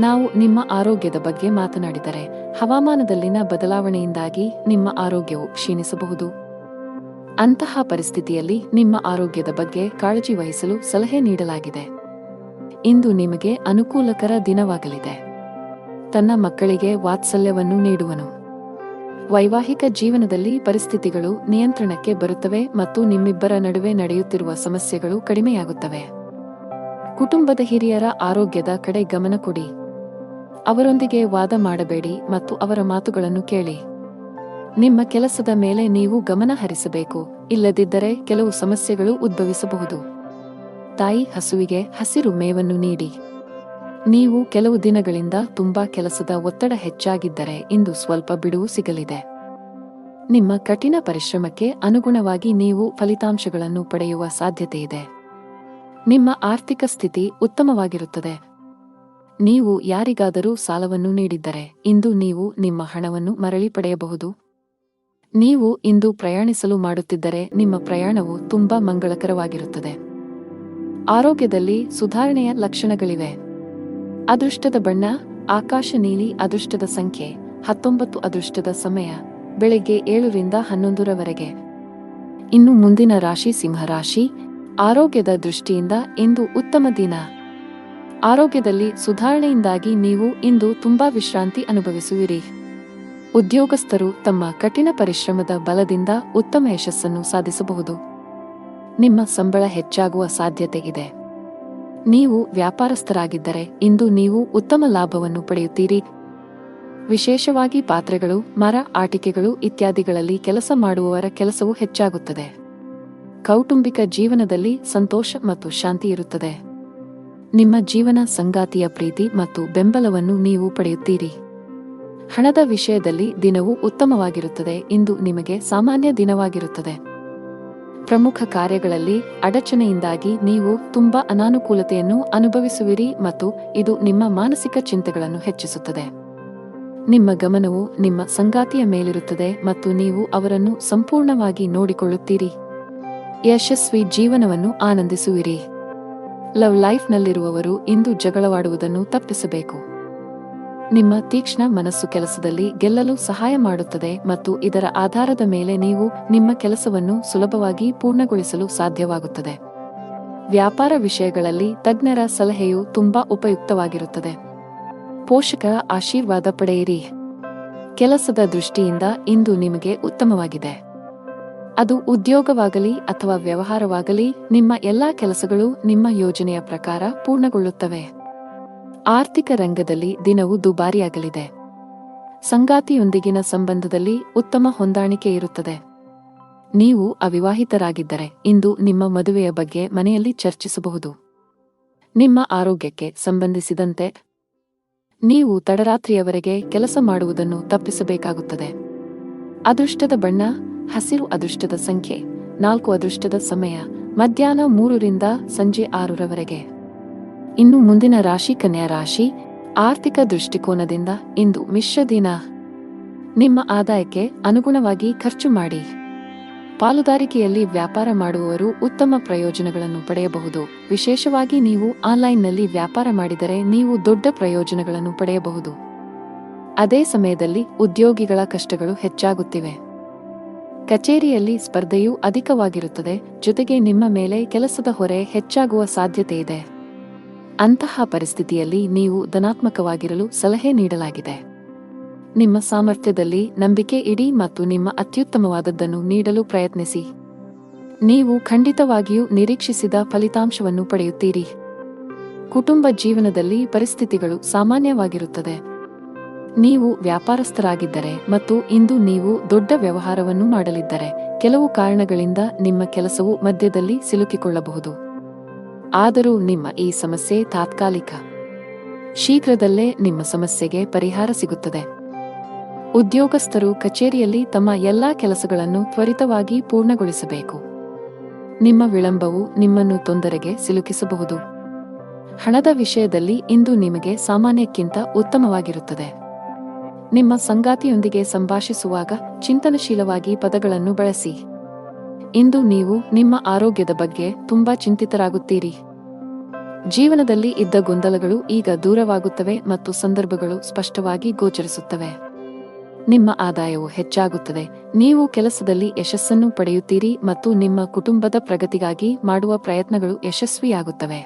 ನಾವು ನಿಮ್ಮ ಆರೋಗ್ಯದ ಬಗ್ಗೆ ಮಾತನಾಡಿದರೆ ಹವಾಮಾನದಲ್ಲಿನ ಬದಲಾವಣೆಯಿಂದಾಗಿ ನಿಮ್ಮ ಆರೋಗ್ಯವು ಕ್ಷೀಣಿಸಬಹುದು. ಅಂತಹ ಪರಿಸ್ಥಿತಿಯಲ್ಲಿ ನಿಮ್ಮ ಆರೋಗ್ಯದ ಬಗ್ಗೆ ಕಾಳಜಿ ವಹಿಸಲು ಸಲಹೆ ನೀಡಲಾಗಿದೆ. ಇಂದು ನಿಮಗೆ ಅನುಕೂಲಕರ ದಿನವಾಗಲಿದೆ. ತನ್ನ ಮಕ್ಕಳಿಗೆ ವಾತ್ಸಲ್ಯವನ್ನು ನೀಡುವನು. ವೈವಾಹಿಕ ಜೀವನದಲ್ಲಿ ಪರಿಸ್ಥಿತಿಗಳು ನಿಯಂತ್ರಣಕ್ಕೆ ಬರುತ್ತವೆ ಮತ್ತು ನಿಮ್ಮಿಬ್ಬರ ನಡುವೆ ನಡೆಯುತ್ತಿರುವ ಸಮಸ್ಯೆಗಳು ಕಡಿಮೆಯಾಗುತ್ತವೆ. ಕುಟುಂಬದ ಹಿರಿಯರ ಆರೋಗ್ಯದ ಕಡೆ ಗಮನ ಕೊಡಿ. ಅವರೊಂದಿಗೆ ವಾದ ಮಾಡಬೇಡಿ ಮತ್ತು ಅವರ ಮಾತುಗಳನ್ನು ಕೇಳಿ. ನಿಮ್ಮ ಕೆಲಸದ ಮೇಲೆ ನೀವು ಗಮನ ಹರಿಸಬೇಕು, ಇಲ್ಲದಿದ್ದರೆ ಕೆಲವು ಸಮಸ್ಯೆಗಳು ಉದ್ಭವಿಸಬಹುದು. ತಾಯಿ ಹಸುವಿಗೆ ಹಸಿರು ಮೇವನ್ನು ನೀಡಿ. ನೀವು ಕೆಲವು ದಿನಗಳಿಂದ ತುಂಬಾ ಕೆಲಸದ ಒತ್ತಡ ಹೆಚ್ಚಾಗಿದ್ದರೆ ಇಂದು ಸ್ವಲ್ಪ ಬಿಡುವು ಸಿಗಲಿದೆ. ನಿಮ್ಮ ಕಠಿಣ ಪರಿಶ್ರಮಕ್ಕೆ ಅನುಗುಣವಾಗಿ ನೀವು ಫಲಿತಾಂಶಗಳನ್ನು ಪಡೆಯುವ ಸಾಧ್ಯತೆಯಿದೆ. ನಿಮ್ಮ ಆರ್ಥಿಕ ಸ್ಥಿತಿ ಉತ್ತಮವಾಗಿರುತ್ತದೆ. ನೀವು ಯಾರಿಗಾದರೂ ಸಾಲವನ್ನು ನೀಡಿದ್ದರೆ ಇಂದು ನೀವು ನಿಮ್ಮ ಹಣವನ್ನು ಮರಳಿ ಪಡೆಯಬಹುದು. ನೀವು ಇಂದು ಪ್ರಯಾಣಿಸಲು ಮಾಡುತ್ತಿದ್ದರೆ ನಿಮ್ಮ ಪ್ರಯಾಣವು ತುಂಬಾ ಮಂಗಳಕರವಾಗಿರುತ್ತದೆ. ಆರೋಗ್ಯದಲ್ಲಿ ಸುಧಾರಣೆಯ ಲಕ್ಷಣಗಳಿವೆ. ಅದೃಷ್ಟದ ಬಣ್ಣ ಆಕಾಶ ನೀಲಿ. ಅದೃಷ್ಟದ ಸಂಖ್ಯೆ 19. ಅದೃಷ್ಟದ ಸಮಯ ಬೆಳಿಗ್ಗೆ 7 ರಿಂದ 11ರವರೆಗೆ. ಇನ್ನು ಮುಂದಿನ ರಾಶಿ ಸಿಂಹರಾಶಿ. ಆರೋಗ್ಯದ ದೃಷ್ಟಿಯಿಂದ ಇಂದು ಉತ್ತಮ ದಿನ. ಆರೋಗ್ಯದಲ್ಲಿ ಸುಧಾರಣೆಯಿಂದಾಗಿ ನೀವು ಇಂದು ತುಂಬಾ ವಿಶ್ರಾಂತಿ ಅನುಭವಿಸುವಿರಿ. ಉದ್ಯೋಗಸ್ಥರು ತಮ್ಮ ಕಠಿಣ ಪರಿಶ್ರಮದ ಬಲದಿಂದ ಉತ್ತಮ ಯಶಸ್ಸನ್ನು ಸಾಧಿಸಬಹುದು. ನಿಮ್ಮ ಸಂಬಳ ಹೆಚ್ಚಾಗುವ ಸಾಧ್ಯತೆ ಇದೆ. ನೀವು ವ್ಯಾಪಾರಸ್ಥರಾಗಿದ್ದರೆ ಇಂದು ನೀವು ಉತ್ತಮ ಲಾಭವನ್ನು ಪಡೆಯುತ್ತೀರಿ. ವಿಶೇಷವಾಗಿ ಪಾತ್ರೆಗಳು, ಮರ, ಆಟಿಕೆಗಳು ಇತ್ಯಾದಿಗಳಲ್ಲಿ ಕೆಲಸ ಮಾಡುವವರ ಕೆಲಸವು ಹೆಚ್ಚಾಗುತ್ತದೆ. ಕೌಟುಂಬಿಕ ಜೀವನದಲ್ಲಿ ಸಂತೋಷ ಮತ್ತು ಶಾಂತಿ ಇರುತ್ತದೆ. ನಿಮ್ಮ ಜೀವನ ಸಂಗಾತಿಯ ಪ್ರೀತಿ ಮತ್ತು ಬೆಂಬಲವನ್ನು ನೀವು ಪಡೆಯುತ್ತೀರಿ. ಹಣದ ವಿಷಯದಲ್ಲಿ ದಿನವು ಉತ್ತಮವಾಗಿರುತ್ತದೆ. ಇಂದು ನಿಮಗೆ ಸಾಮಾನ್ಯ ದಿನವಾಗಿರುತ್ತದೆ. ಪ್ರಮುಖ ಕಾರ್ಯಗಳಲ್ಲಿ ಅಡಚಣೆಯಿಂದಾಗಿ ನೀವು ತುಂಬಾ ಅನಾನುಕೂಲತೆಯನ್ನು ಅನುಭವಿಸುವಿರಿ ಮತ್ತು ಇದು ನಿಮ್ಮ ಮಾನಸಿಕ ಚಿಂತೆಗಳನ್ನು ಹೆಚ್ಚಿಸುತ್ತದೆ. ನಿಮ್ಮ ಗಮನವು ನಿಮ್ಮ ಸಂಗಾತಿಯ ಮೇಲಿರುತ್ತದೆ ಮತ್ತು ನೀವು ಅವರನ್ನು ಸಂಪೂರ್ಣವಾಗಿ ನೋಡಿಕೊಳ್ಳುತ್ತೀರಿ. ಯಶಸ್ವಿ ಜೀವನವನ್ನು ಆನಂದಿಸುವಿರಿ. ಲವ್ ಲೈಫ್ನಲ್ಲಿರುವವರು ಇಂದು ಜಗಳವಾಡುವುದನ್ನು ತಪ್ಪಿಸಬೇಕು. ನಿಮ್ಮ ತೀಕ್ಷ್ಣ ಮನಸ್ಸು ಕೆಲಸದಲ್ಲಿ ಗೆಲ್ಲಲು ಸಹಾಯ ಮಾಡುತ್ತದೆ ಮತ್ತು ಇದರ ಆಧಾರದ ಮೇಲೆ ನೀವು ನಿಮ್ಮ ಕೆಲಸವನ್ನು ಸುಲಭವಾಗಿ ಪೂರ್ಣಗೊಳಿಸಲು ಸಾಧ್ಯವಾಗುತ್ತದೆ. ವ್ಯಾಪಾರ ವಿಷಯಗಳಲ್ಲಿ ತಜ್ಞರ ಸಲಹೆಯು ತುಂಬಾ ಉಪಯುಕ್ತವಾಗಿರುತ್ತದೆ. ಪೋಷಕರ ಆಶೀರ್ವಾದ ಪಡೆಯಿರಿ. ಕೆಲಸದ ದೃಷ್ಟಿಯಿಂದ ಇಂದು ನಿಮಗೆ ಉತ್ತಮವಾಗಿದೆ. ಅದು ಉದ್ಯೋಗವಾಗಲಿ ಅಥವಾ ವ್ಯವಹಾರವಾಗಲಿ, ನಿಮ್ಮ ಎಲ್ಲಾ ಕೆಲಸಗಳು ನಿಮ್ಮ ಯೋಜನೆಯ ಪ್ರಕಾರ ಪೂರ್ಣಗೊಳ್ಳುತ್ತವೆ. ಆರ್ಥಿಕ ರಂಗದಲ್ಲಿ ದಿನವು ದುಬಾರಿಯಾಗಲಿದೆ. ಸಂಗಾತಿಯೊಂದಿಗಿನ ಸಂಬಂಧದಲ್ಲಿ ಉತ್ತಮ ಹೊಂದಾಣಿಕೆ ಇರುತ್ತದೆ. ನೀವು ಅವಿವಾಹಿತರಾಗಿದ್ದರೆ ಇಂದು ನಿಮ್ಮ ಮದುವೆಯ ಬಗ್ಗೆ ಮನೆಯಲ್ಲಿ ಚರ್ಚಿಸಬಹುದು. ನಿಮ್ಮ ಆರೋಗ್ಯಕ್ಕೆ ಸಂಬಂಧಿಸಿದಂತೆ ನೀವು ತಡರಾತ್ರಿಯವರೆಗೆ ಕೆಲಸ ಮಾಡುವುದನ್ನು ತಪ್ಪಿಸಬೇಕಾಗುತ್ತದೆ. ಅದೃಷ್ಟದ ಬಣ್ಣ ಹಸಿರು. ಅದೃಷ್ಟದ ಸಂಖ್ಯೆ 4. ಅದೃಷ್ಟದ ಸಮಯ ಮಧ್ಯಾಹ್ನ 3 ರಿಂದ ಸಂಜೆ 6 ರವರೆಗೆ. ಇನ್ನು ಮುಂದಿನ ರಾಶಿ ಕನ್ಯಾ ರಾಶಿ. ಆರ್ಥಿಕ ದೃಷ್ಟಿಕೋನದಿಂದ ಇಂದು ಮಿಶ್ರ ದಿನ. ನಿಮ್ಮ ಆದಾಯಕ್ಕೆ ಅನುಗುಣವಾಗಿ ಖರ್ಚು ಮಾಡಿ. ಪಾಲುದಾರಿಕೆಯಲ್ಲಿ ವ್ಯಾಪಾರ ಮಾಡುವವರು ಉತ್ತಮ ಪ್ರಯೋಜನಗಳನ್ನು ಪಡೆಯಬಹುದು. ವಿಶೇಷವಾಗಿ ನೀವು ಆನ್ಲೈನ್ನಲ್ಲಿ ವ್ಯಾಪಾರ ಮಾಡಿದರೆ ನೀವು ದೊಡ್ಡ ಪ್ರಯೋಜನಗಳನ್ನು ಪಡೆಯಬಹುದು. ಅದೇ ಸಮಯದಲ್ಲಿ ಉದ್ಯೋಗಿಗಳ ಕಷ್ಟಗಳು ಹೆಚ್ಚಾಗುತ್ತಿವೆ. ಕಚೇರಿಯಲ್ಲಿ ಸ್ಪರ್ಧೆಯೂ ಅಧಿಕವಾಗಿರುತ್ತದೆ. ಜೊತೆಗೆ ನಿಮ್ಮ ಮೇಲೆ ಕೆಲಸದ ಹೊರೆ ಹೆಚ್ಚಾಗುವ ಸಾಧ್ಯತೆ ಇದೆ. ಅಂತಹ ಪರಿಸ್ಥಿತಿಯಲ್ಲಿ ನೀವು ಧನಾತ್ಮಕವಾಗಿರಲು ಸಲಹೆ ನೀಡಲಾಗಿದೆ. ನಿಮ್ಮ ಸಾಮರ್ಥ್ಯದಲ್ಲಿ ನಂಬಿಕೆ ಇಡಿ ಮತ್ತು ನಿಮ್ಮ ಅತ್ಯುತ್ತಮವಾದದ್ದನ್ನು ನೀಡಲು ಪ್ರಯತ್ನಿಸಿ. ನೀವು ಖಂಡಿತವಾಗಿಯೂ ನಿರೀಕ್ಷಿಸಿದ ಫಲಿತಾಂಶವನ್ನು ಪಡೆಯುತ್ತೀರಿ. ಕುಟುಂಬ ಜೀವನದಲ್ಲಿ ಪರಿಸ್ಥಿತಿಗಳು ಸಾಮಾನ್ಯವಾಗಿರುತ್ತದೆ. ನೀವು ವ್ಯಾಪಾರಸ್ಥರಾಗಿದ್ದರೆ ಮತ್ತು ಇಂದು ನೀವು ದೊಡ್ಡ ವ್ಯವಹಾರವನ್ನು ಮಾಡಲಿದ್ದರೆ ಕೆಲವು ಕಾರಣಗಳಿಂದ ನಿಮ್ಮ ಕೆಲಸವು ಮಧ್ಯದಲ್ಲಿ ಸಿಲುಕಿಕೊಳ್ಳಬಹುದು. ಆದರೂ ನಿಮ್ಮ ಈ ಸಮಸ್ಯೆ ತಾತ್ಕಾಲಿಕ. ಶೀಘ್ರದಲ್ಲೇ ನಿಮ್ಮ ಸಮಸ್ಯೆಗೆ ಪರಿಹಾರ ಸಿಗುತ್ತದೆ. ಉದ್ಯೋಗಸ್ಥರು ಕಚೇರಿಯಲ್ಲಿ ತಮ್ಮ ಎಲ್ಲಾ ಕೆಲಸಗಳನ್ನು ತ್ವರಿತವಾಗಿ ಪೂರ್ಣಗೊಳಿಸಬೇಕು. ನಿಮ್ಮ ವಿಳಂಬವು ನಿಮ್ಮನ್ನು ತೊಂದರೆಗೆ ಸಿಲುಕಿಸಬಹುದು. ಹಣದ ವಿಷಯದಲ್ಲಿ ಇಂದು ನಿಮಗೆ ಸಾಮಾನ್ಯಕ್ಕಿಂತ ಉತ್ತಮವಾಗಿರುತ್ತದೆ. ನಿಮ್ಮ ಸಂಗಾತಿಯೊಂದಿಗೆ ಸಂಭಾಷಿಸುವಾಗ ಚಿಂತನಶೀಲವಾಗಿ ಪದಗಳನ್ನು ಬಳಸಿ. ಇಂದು ನೀವು ನಿಮ್ಮ ಆರೋಗ್ಯದ ಬಗ್ಗೆ ತುಂಬಾ ಚಿಂತಿತರಾಗುತ್ತೀರಿ. ಜೀವನದಲ್ಲಿ ಇದ್ದ ಗೊಂದಲಗಳು ಈಗ ದೂರವಾಗುತ್ತವೆ ಮತ್ತು ಸಂದರ್ಭಗಳು ಸ್ಪಷ್ಟವಾಗಿ ಗೋಚರಿಸುತ್ತವೆ. ನಿಮ್ಮ ಆದಾಯವು ಹೆಚ್ಚಾಗುತ್ತದೆ. ನೀವು ಕೆಲಸದಲ್ಲಿ ಯಶಸ್ಸನ್ನು ಪಡೆಯುತ್ತೀರಿ ಮತ್ತು ನಿಮ್ಮ ಕುಟುಂಬದ ಪ್ರಗತಿಗಾಗಿ ಮಾಡುವ ಪ್ರಯತ್ನಗಳು ಯಶಸ್ವಿಯಾಗುತ್ತವೆ.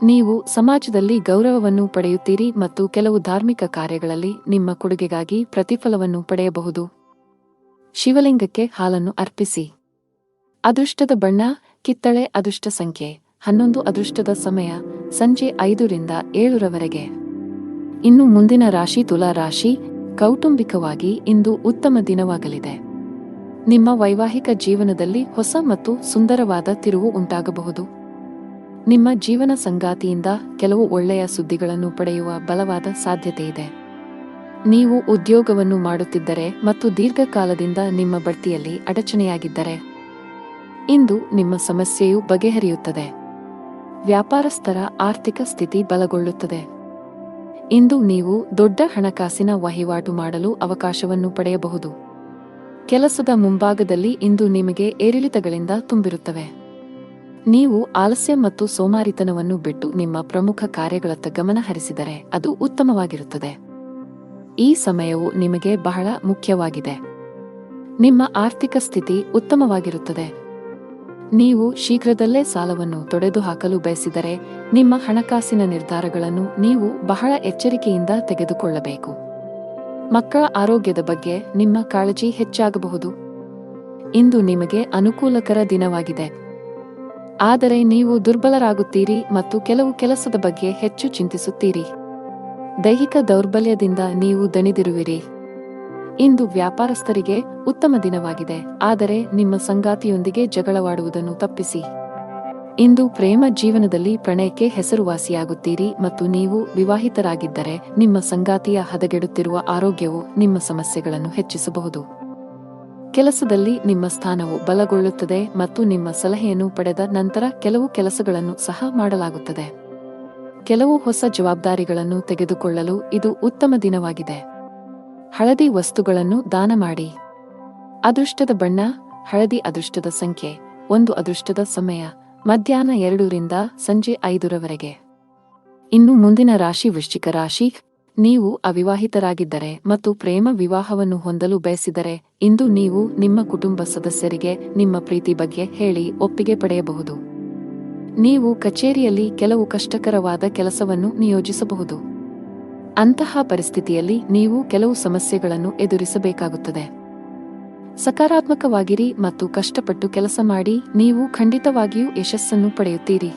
ನೀವು ಸಮಾಜದಲ್ಲಿ ಗೌರವವನ್ನು ಪಡೆಯುತ್ತೀರಿ ಮತ್ತು ಕೆಲವು ಧಾರ್ಮಿಕ ಕಾರ್ಯಗಳಲ್ಲಿ ನಿಮ್ಮ ಕೊಡುಗೆಗಾಗಿ ಪ್ರತಿಫಲವನ್ನು ಪಡೆಯಬಹುದು. ಶಿವಲಿಂಗಕ್ಕೆ ಹಾಲನ್ನು ಅರ್ಪಿಸಿ. ಅದೃಷ್ಟದ ಬಣ್ಣ ಕಿತ್ತಳೆ. ಅದೃಷ್ಟ ಸಂಖ್ಯೆ 11. ಅದೃಷ್ಟದ ಸಮಯ ಸಂಜೆ 5 ರಿಂದ 7 ರವರೆಗೆ. ಇನ್ನು ಮುಂದಿನ ರಾಶಿ ತುಲಾ ರಾಶಿ. ಕೌಟುಂಬಿಕವಾಗಿ ಇಂದು ಉತ್ತಮ ದಿನವಾಗಲಿದೆ. ನಿಮ್ಮ ವೈವಾಹಿಕ ಜೀವನದಲ್ಲಿ ಹೊಸ ಮತ್ತು ಸುಂದರವಾದ ತಿರುವು ಉಂಟಾಗಬಹುದು. ನಿಮ್ಮ ಜೀವನ ಸಂಗಾತಿಯಿಂದ ಕೆಲವು ಒಳ್ಳೆಯ ಸುದ್ದಿಗಳನ್ನು ಪಡೆಯುವ ಬಲವಾದ ಸಾಧ್ಯತೆಯಿದೆ. ನೀವು ಉದ್ಯೋಗವನ್ನು ಮಾಡುತ್ತಿದ್ದರೆ ಮತ್ತು ದೀರ್ಘಕಾಲದಿಂದ ನಿಮ್ಮ ಬಡ್ತಿಯಲ್ಲಿ ಅಡಚಣೆಯಾಗಿದ್ದರೆ ಇಂದು ನಿಮ್ಮ ಸಮಸ್ಯೆಯು ಬಗೆಹರಿಯುತ್ತದೆ. ವ್ಯಾಪಾರಸ್ಥರ ಆರ್ಥಿಕ ಸ್ಥಿತಿ ಬಲಗೊಳ್ಳುತ್ತದೆ. ಇಂದು ನೀವು ದೊಡ್ಡ ಹಣಕಾಸಿನ ವಹಿವಾಟು ಮಾಡಲು ಅವಕಾಶವನ್ನು ಪಡೆಯಬಹುದು. ಕೆಲಸದ ಮುಂಭಾಗದಲ್ಲಿ ಇಂದು ನಿಮಗೆ ಏರಿಳಿತಗಳಿಂದ ತುಂಬಿರುತ್ತವೆ. ನೀವು ಆಲಸ್ಯ ಮತ್ತು ಸೋಮಾರಿತನವನ್ನು ಬಿಟ್ಟು ನಿಮ್ಮ ಪ್ರಮುಖ ಕಾರ್ಯಗಳತ್ತ ಗಮನ ಹರಿಸಿದರೆ ಅದು ಉತ್ತಮವಾಗಿರುತ್ತದೆ. ಈ ಸಮಯವು ನಿಮಗೆ ಬಹಳ ಮುಖ್ಯವಾಗಿದೆ. ನಿಮ್ಮ ಆರ್ಥಿಕ ಸ್ಥಿತಿ ಉತ್ತಮವಾಗಿರುತ್ತದೆ. ನೀವು ಶೀಘ್ರದಲ್ಲೇ ಸಾಲವನ್ನು ತೊಡೆದುಹಾಕಲು ಬಯಸಿದರೆ ನಿಮ್ಮ ಹಣಕಾಸಿನ ನಿರ್ಧಾರಗಳನ್ನು ನೀವು ಬಹಳ ಎಚ್ಚರಿಕೆಯಿಂದ ತೆಗೆದುಕೊಳ್ಳಬೇಕು. ಮಕ್ಕಳ ಆರೋಗ್ಯದ ಬಗ್ಗೆ ನಿಮ್ಮ ಕಾಳಜಿ ಹೆಚ್ಚಾಗಬಹುದು. ಇಂದು ನಿಮಗೆ ಅನುಕೂಲಕರ ದಿನವಾಗಿದೆ. ಆದರೆ ನೀವು ದುರ್ಬಲರಾಗುತ್ತೀರಿ ಮತ್ತು ಕೆಲವು ಕೆಲಸದ ಬಗ್ಗೆ ಹೆಚ್ಚು ಚಿಂತಿಸುತ್ತೀರಿ. ದೈಹಿಕ ದೌರ್ಬಲ್ಯದಿಂದ ನೀವು ದಣಿದಿರುವಿರಿ. ಇಂದು ವ್ಯಾಪಾರಸ್ಥರಿಗೆ ಉತ್ತಮ ದಿನವಾಗಿದೆ, ಆದರೆ ನಿಮ್ಮ ಸಂಗಾತಿಯೊಂದಿಗೆ ಜಗಳವಾಡುವುದನ್ನು ತಪ್ಪಿಸಿ. ಇಂದು ಪ್ರೇಮ ಜೀವನದಲ್ಲಿ ಪ್ರಣಯಕ್ಕೆ ಹೆಸರುವಾಸಿಯಾಗುತ್ತೀರಿ ಮತ್ತು ನೀವು ವಿವಾಹಿತರಾಗಿದ್ದರೆ ನಿಮ್ಮ ಸಂಗಾತಿಯ ಹದಗೆಡುತ್ತಿರುವ ಆರೋಗ್ಯವು ನಿಮ್ಮ ಸಮಸ್ಯೆಗಳನ್ನು ಹೆಚ್ಚಿಸಬಹುದು. ಕೆಲಸದಲ್ಲಿ ನಿಮ್ಮ ಸ್ಥಾನವು ಬಲಗೊಳ್ಳುತ್ತದೆ ಮತ್ತು ನಿಮ್ಮ ಸಲಹೆಯನ್ನು ಪಡೆದ ನಂತರ ಕೆಲವು ಕೆಲಸಗಳನ್ನು ಸಹ ಮಾಡಲಾಗುತ್ತದೆ. ಕೆಲವು ಹೊಸ ಜವಾಬ್ದಾರಿಗಳನ್ನು ತೆಗೆದುಕೊಳ್ಳಲು ಇದು ಉತ್ತಮ ದಿನವಾಗಿದೆ. ಹಳದಿ ವಸ್ತುಗಳನ್ನು ದಾನ ಮಾಡಿ. ಅದೃಷ್ಟದ ಬಣ್ಣ ಹಳದಿ. ಅದೃಷ್ಟದ ಸಂಖ್ಯೆ 1. ಅದೃಷ್ಟದ ಸಮಯ ಮಧ್ಯಾಹ್ನ 2 ರಿಂದ ಸಂಜೆ 5 ರವರೆಗೆ. ಇನ್ನು ಮುಂದಿನ ರಾಶಿ ವೃಶ್ಚಿಕ ರಾಶಿ. ನೀವು ಅವಿವಾಹಿತರಾಗಿದ್ದರೆ ಮತ್ತು ಪ್ರೇಮ ವಿವಾಹವನ್ನು ಹೊಂದಲು ಬಯಸಿದರೆ ಇಂದು ನೀವು ನಿಮ್ಮ ಕುಟುಂಬ ಸದಸ್ಯರಿಗೆ ನಿಮ್ಮ ಪ್ರೀತಿ ಬಗ್ಗೆ ಹೇಳಿ ಒಪ್ಪಿಗೆ ಪಡೆಯಬಹುದು. ನೀವು ಕಚೇರಿಯಲ್ಲಿ ಕೆಲವು ಕಷ್ಟಕರವಾದ ಕೆಲಸವನ್ನು ನಿಯೋಜಿಸಬಹುದು. ಅಂತಹ ಪರಿಸ್ಥಿತಿಯಲ್ಲಿ ನೀವು ಕೆಲವು ಸಮಸ್ಯೆಗಳನ್ನು ಎದುರಿಸಬೇಕಾಗುತ್ತದೆ. ಸಕಾರಾತ್ಮಕವಾಗಿರಿ ಮತ್ತು ಕಷ್ಟಪಟ್ಟು ಕೆಲಸ ಮಾಡಿ. ನೀವು ಖಂಡಿತವಾಗಿಯೂ ಯಶಸ್ಸನ್ನು ಪಡೆಯುತ್ತೀರಿ.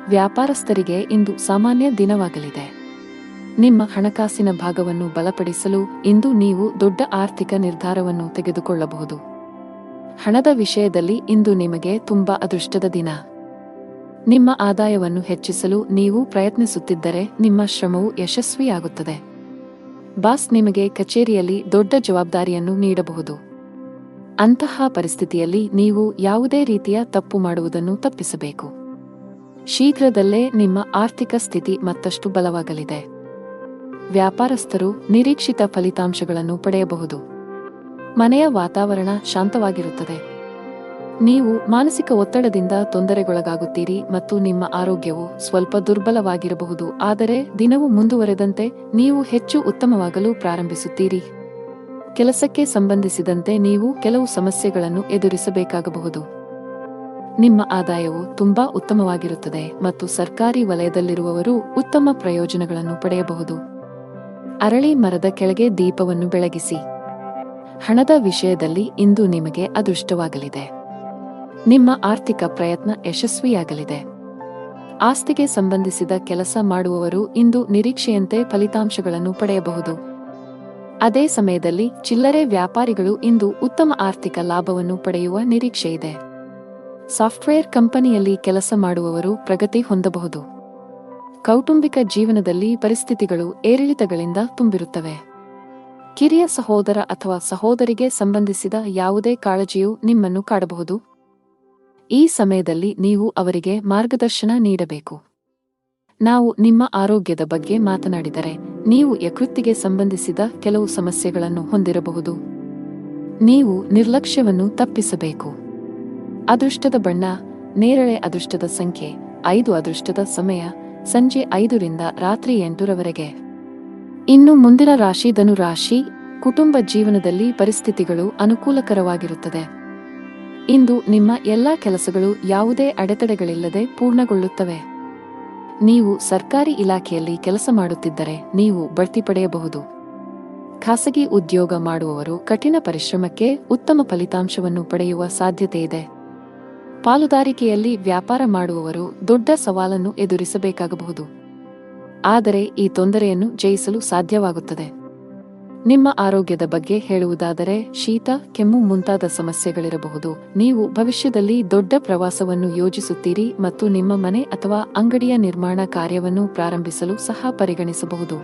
ವ್ಯಾಪಾರಸ್ಥರಿಗೆ ಇಂದು ಸಾಮಾನ್ಯ ದಿನವಾಗಲಿದೆ. ನಿಮ್ಮ ಹಣಕಾಸಿನ ಭಾಗವನ್ನು ಬಲಪಡಿಸಲು ಇಂದು ನೀವು ದೊಡ್ಡ ಆರ್ಥಿಕ ನಿರ್ಧಾರವನ್ನು ತೆಗೆದುಕೊಳ್ಳಬಹುದು. ಹಣದ ವಿಷಯದಲ್ಲಿ ಇಂದು ನಿಮಗೆ ತುಂಬಾ ಅದೃಷ್ಟದ ದಿನ. ನಿಮ್ಮ ಆದಾಯವನ್ನು ಹೆಚ್ಚಿಸಲು ನೀವು ಪ್ರಯತ್ನಿಸುತ್ತಿದ್ದರೆ ನಿಮ್ಮ ಶ್ರಮವು ಯಶಸ್ವಿಯಾಗುತ್ತದೆ. ಬಾಸ್ ನಿಮಗೆ ಕಚೇರಿಯಲ್ಲಿ ದೊಡ್ಡ ಜವಾಬ್ದಾರಿಯನ್ನು ನೀಡಬಹುದು. ಅಂತಹ ಪರಿಸ್ಥಿತಿಯಲ್ಲಿ ನೀವು ಯಾವುದೇ ರೀತಿಯ ತಪ್ಪು ಮಾಡುವುದನ್ನು ತಪ್ಪಿಸಬೇಕು. ಶೀಘ್ರದಲ್ಲೇ ನಿಮ್ಮ ಆರ್ಥಿಕ ಸ್ಥಿತಿ ಮತ್ತಷ್ಟು ಬಲವಾಗಲಿದೆ. ವ್ಯಾಪಾರಸ್ಥರು ನಿರೀಕ್ಷಿತ ಫಲಿತಾಂಶಗಳನ್ನು ಪಡೆಯಬಹುದು. ಮನೆಯ ವಾತಾವರಣ ಶಾಂತವಾಗಿರುತ್ತದೆ. ನೀವು ಮಾನಸಿಕ ಒತ್ತಡದಿಂದ ತೊಂದರೆಗೊಳಗಾಗುತ್ತೀರಿ ಮತ್ತು ನಿಮ್ಮ ಆರೋಗ್ಯವು ಸ್ವಲ್ಪ ದುರ್ಬಲವಾಗಿರಬಹುದು. ಆದರೆ ದಿನವು ಮುಂದುವರೆದಂತೆ ನೀವು ಹೆಚ್ಚು ಉತ್ತಮವಾಗಲು ಪ್ರಾರಂಭಿಸುತ್ತೀರಿ. ಕೆಲಸಕ್ಕೆ ಸಂಬಂಧಿಸಿದಂತೆ ನೀವು ಕೆಲವು ಸಮಸ್ಯೆಗಳನ್ನು ಎದುರಿಸಬೇಕಾಗಬಹುದು. ನಿಮ್ಮ ಆದಾಯವು ತುಂಬಾ ಉತ್ತಮವಾಗಿರುತ್ತದೆ ಮತ್ತು ಸರ್ಕಾರಿ ವಲಯದಲ್ಲಿರುವವರು ಉತ್ತಮ ಪ್ರಯೋಜನಗಳನ್ನು ಪಡೆಯಬಹುದು. ಅರಳಿ ಮರದ ಕೆಳಗೆ ದೀಪವನ್ನು ಬೆಳಗಿಸಿ. ಹಣದ ವಿಷಯದಲ್ಲಿ ಇಂದು ನಿಮಗೆ ಅದೃಷ್ಟವಾಗಲಿದೆ. ನಿಮ್ಮ ಆರ್ಥಿಕ ಪ್ರಯತ್ನ ಯಶಸ್ವಿಯಾಗಲಿದೆ. ಆಸ್ತಿಗೆ ಸಂಬಂಧಿಸಿದ ಕೆಲಸ ಮಾಡುವವರು ಇಂದು ನಿರೀಕ್ಷೆಯಂತೆ ಫಲಿತಾಂಶಗಳನ್ನು ಪಡೆಯಬಹುದು. ಅದೇ ಸಮಯದಲ್ಲಿ ಚಿಲ್ಲರೆ ವ್ಯಾಪಾರಿಗಳು ಇಂದು ಉತ್ತಮ ಆರ್ಥಿಕ ಲಾಭವನ್ನು ಪಡೆಯುವ ನಿರೀಕ್ಷೆಯಿದೆ. ಸಾಫ್ಟ್ವೇರ್ ಕಂಪನಿಯಲ್ಲಿ ಕೆಲಸ ಮಾಡುವವರು ಪ್ರಗತಿ ಹೊಂದಬಹುದು. ಕೌಟುಂಬಿಕ ಜೀವನದಲ್ಲಿ ಪರಿಸ್ಥಿತಿಗಳು ಏರಿಳಿತಗಳಿಂದ ತುಂಬಿರುತ್ತವೆ. ಕಿರಿಯ ಸಹೋದರ ಅಥವಾ ಸಹೋದರಿಗೆ ಸಂಬಂಧಿಸಿದ ಯಾವುದೇ ಕಾಳಜಿಯು ನಿಮ್ಮನ್ನು ಕಾಡಬಹುದು. ಈ ಸಮಯದಲ್ಲಿ ನೀವು ಅವರಿಗೆ ಮಾರ್ಗದರ್ಶನ ನೀಡಬೇಕು. ನಾವು ನಿಮ್ಮ ಆರೋಗ್ಯದ ಬಗ್ಗೆ ಮಾತನಾಡಿದರೆ ನೀವು ಯಕೃತ್ತಿಗೆ ಸಂಬಂಧಿಸಿದ ಕೆಲವು ಸಮಸ್ಯೆಗಳನ್ನು ಹೊಂದಿರಬಹುದು. ನೀವು ನಿರ್ಲಕ್ಷ್ಯವನ್ನು ತಪ್ಪಿಸಬೇಕು. ಅದೃಷ್ಟದ ಬಣ್ಣ ನೇರಳೆ. ಅದೃಷ್ಟದ ಸಂಖ್ಯೆ 5. ಅದೃಷ್ಟದ ಸಮಯ ಸಂಜೆ 5 ರಿಂದ ರಾತ್ರಿ 8 ರವರೆಗೆ. ಇನ್ನು ಮುಂದಿನ ರಾಶಿ ಧನು ರಾಶಿ. ಕುಟುಂಬ ಜೀವನದಲ್ಲಿ ಪರಿಸ್ಥಿತಿಗಳು ಅನುಕೂಲಕರವಾಗಿರುತ್ತದೆ. ಇಂದು ನಿಮ್ಮ ಎಲ್ಲಾ ಕೆಲಸಗಳು ಯಾವುದೇ ಅಡೆತಡೆಗಳಿಲ್ಲದೆ ಪೂರ್ಣಗೊಳ್ಳುತ್ತವೆ. ನೀವು ಸರ್ಕಾರಿ ಇಲಾಖೆಯಲ್ಲಿ ಕೆಲಸ ಮಾಡುತ್ತಿದ್ದರೆ ನೀವು ಬಡ್ತಿ ಪಡೆಯಬಹುದು. ಖಾಸಗಿ ಉದ್ಯೋಗ ಮಾಡುವವರು ಕಠಿಣ ಪರಿಶ್ರಮಕ್ಕೆ ಉತ್ತಮ ಫಲಿತಾಂಶವನ್ನು ಪಡೆಯುವ ಸಾಧ್ಯತೆಯಿದೆ. ಪಾಲುದಾರಿಕೆಯಲ್ಲಿ ವ್ಯಾಪಾರ ಮಾಡುವವರು ದೊಡ್ಡ ಸವಾಲನ್ನು ಎದುರಿಸಬೇಕಾಗಬಹುದು. ಆದರೆ ಈ ತೊಂದರೆಯನ್ನು ಜಯಿಸಲು ಸಾಧ್ಯವಾಗುತ್ತದೆ. ನಿಮ್ಮ ಆರೋಗ್ಯದ ಬಗ್ಗೆ ಹೇಳುವುದಾದರೆ ಶೀತ, ಕೆಮ್ಮು ಮುಂತಾದ ಸಮಸ್ಯೆಗಳಿರಬಹುದು. ನೀವು ಭವಿಷ್ಯದಲ್ಲಿ ದೊಡ್ಡ ಪ್ರವಾಸವನ್ನು ಯೋಜಿಸುತ್ತೀರಿ ಮತ್ತು ನಿಮ್ಮ ಮನೆ ಅಥವಾ ಅಂಗಡಿಯ ನಿರ್ಮಾಣ ಕಾರ್ಯವನ್ನು ಪ್ರಾರಂಭಿಸಲು ಸಹ ಪರಿಗಣಿಸಬಹುದು.